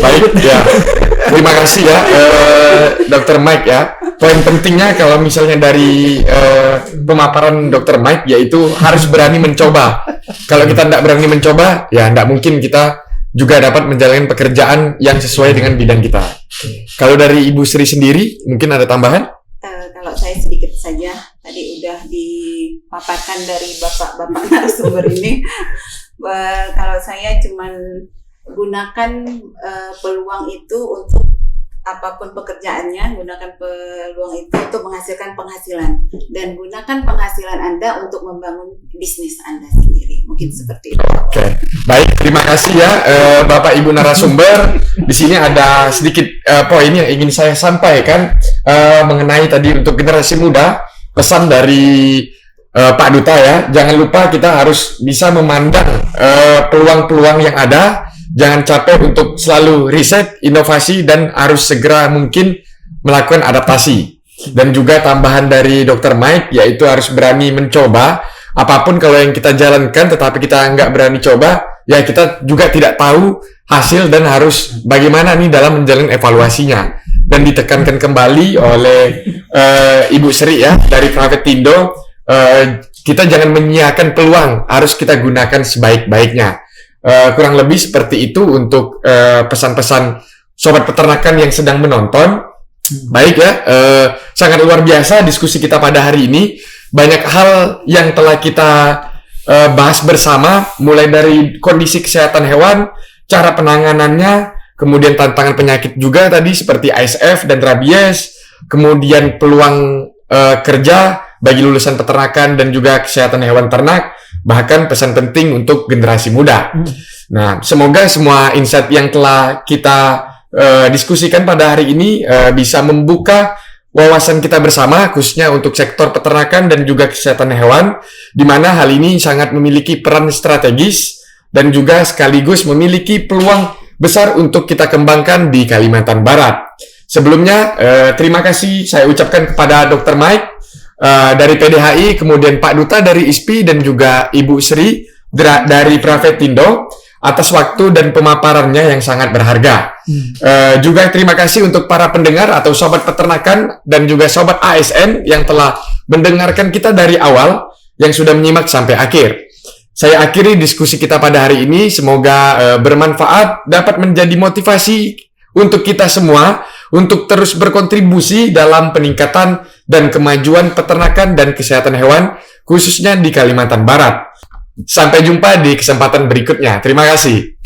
Baik ya. Terima kasih ya Dr. Mike ya. Poin pentingnya kalau misalnya dari pemaparan Dr. Mike yaitu harus berani mencoba. Kalau kita tidak berani mencoba ya tidak mungkin kita juga dapat menjalankan pekerjaan yang sesuai dengan bidang kita. Kalau dari Ibu Sri sendiri mungkin ada tambahan? Kalau saya sedikit saja, tadi udah dipaparkan dari bapak-bapak narasumber ini. Kalau saya cuman gunakan peluang itu untuk apapun pekerjaannya, gunakan peluang itu untuk menghasilkan penghasilan dan gunakan penghasilan Anda untuk membangun bisnis Anda sendiri. Mungkin seperti itu. Oke, baik, terima kasih ya Bapak Ibu narasumber. Di sini ada sedikit poin yang ingin saya sampaikan mengenai tadi untuk generasi muda, pesan dari Pak Duta ya. Jangan lupa kita harus bisa memandang peluang-peluang yang ada. Jangan capek untuk selalu riset, inovasi, dan harus segera mungkin melakukan adaptasi. Dan juga tambahan dari Dr. Mike, yaitu harus berani mencoba. Apapun kalau yang kita jalankan, tetapi kita nggak berani coba, ya kita juga tidak tahu hasil dan harus bagaimana nih dalam menjalin evaluasinya. Dan ditekankan kembali oleh Ibu Sri ya, dari Pravetindo, kita jangan menyia-nyiakan peluang, harus kita gunakan sebaik-baiknya. Kurang lebih seperti itu untuk pesan-pesan sobat peternakan yang sedang menonton. Baik ya, sangat luar biasa diskusi kita pada hari ini. Banyak hal yang telah kita bahas bersama, mulai dari kondisi kesehatan hewan, cara penanganannya, kemudian tantangan penyakit juga tadi seperti ISF dan rabies, kemudian peluang kerja bagi lulusan peternakan dan juga kesehatan hewan ternak, bahkan pesan penting untuk generasi muda. Nah, semoga semua insight yang telah kita diskusikan pada hari ini bisa membuka wawasan kita bersama, khususnya untuk sektor peternakan dan juga kesehatan hewan, di mana hal ini sangat memiliki peran strategis dan juga sekaligus memiliki peluang besar untuk kita kembangkan di Kalimantan Barat. Sebelumnya, terima kasih saya ucapkan kepada Dr. Mike dari PDHI, kemudian Pak Duta dari ISPI, dan juga Ibu Sri dari Pravetindo atas waktu dan pemaparannya yang sangat berharga. Juga terima kasih untuk para pendengar atau sobat peternakan dan juga sobat ASN yang telah mendengarkan kita dari awal, yang sudah menyimak sampai akhir. Saya akhiri diskusi kita pada hari ini, semoga bermanfaat, dapat menjadi motivasi untuk kita semua untuk terus berkontribusi dalam peningkatan dan kemajuan peternakan dan kesehatan hewan, khususnya di Kalimantan Barat. Sampai jumpa di kesempatan berikutnya. Terima kasih.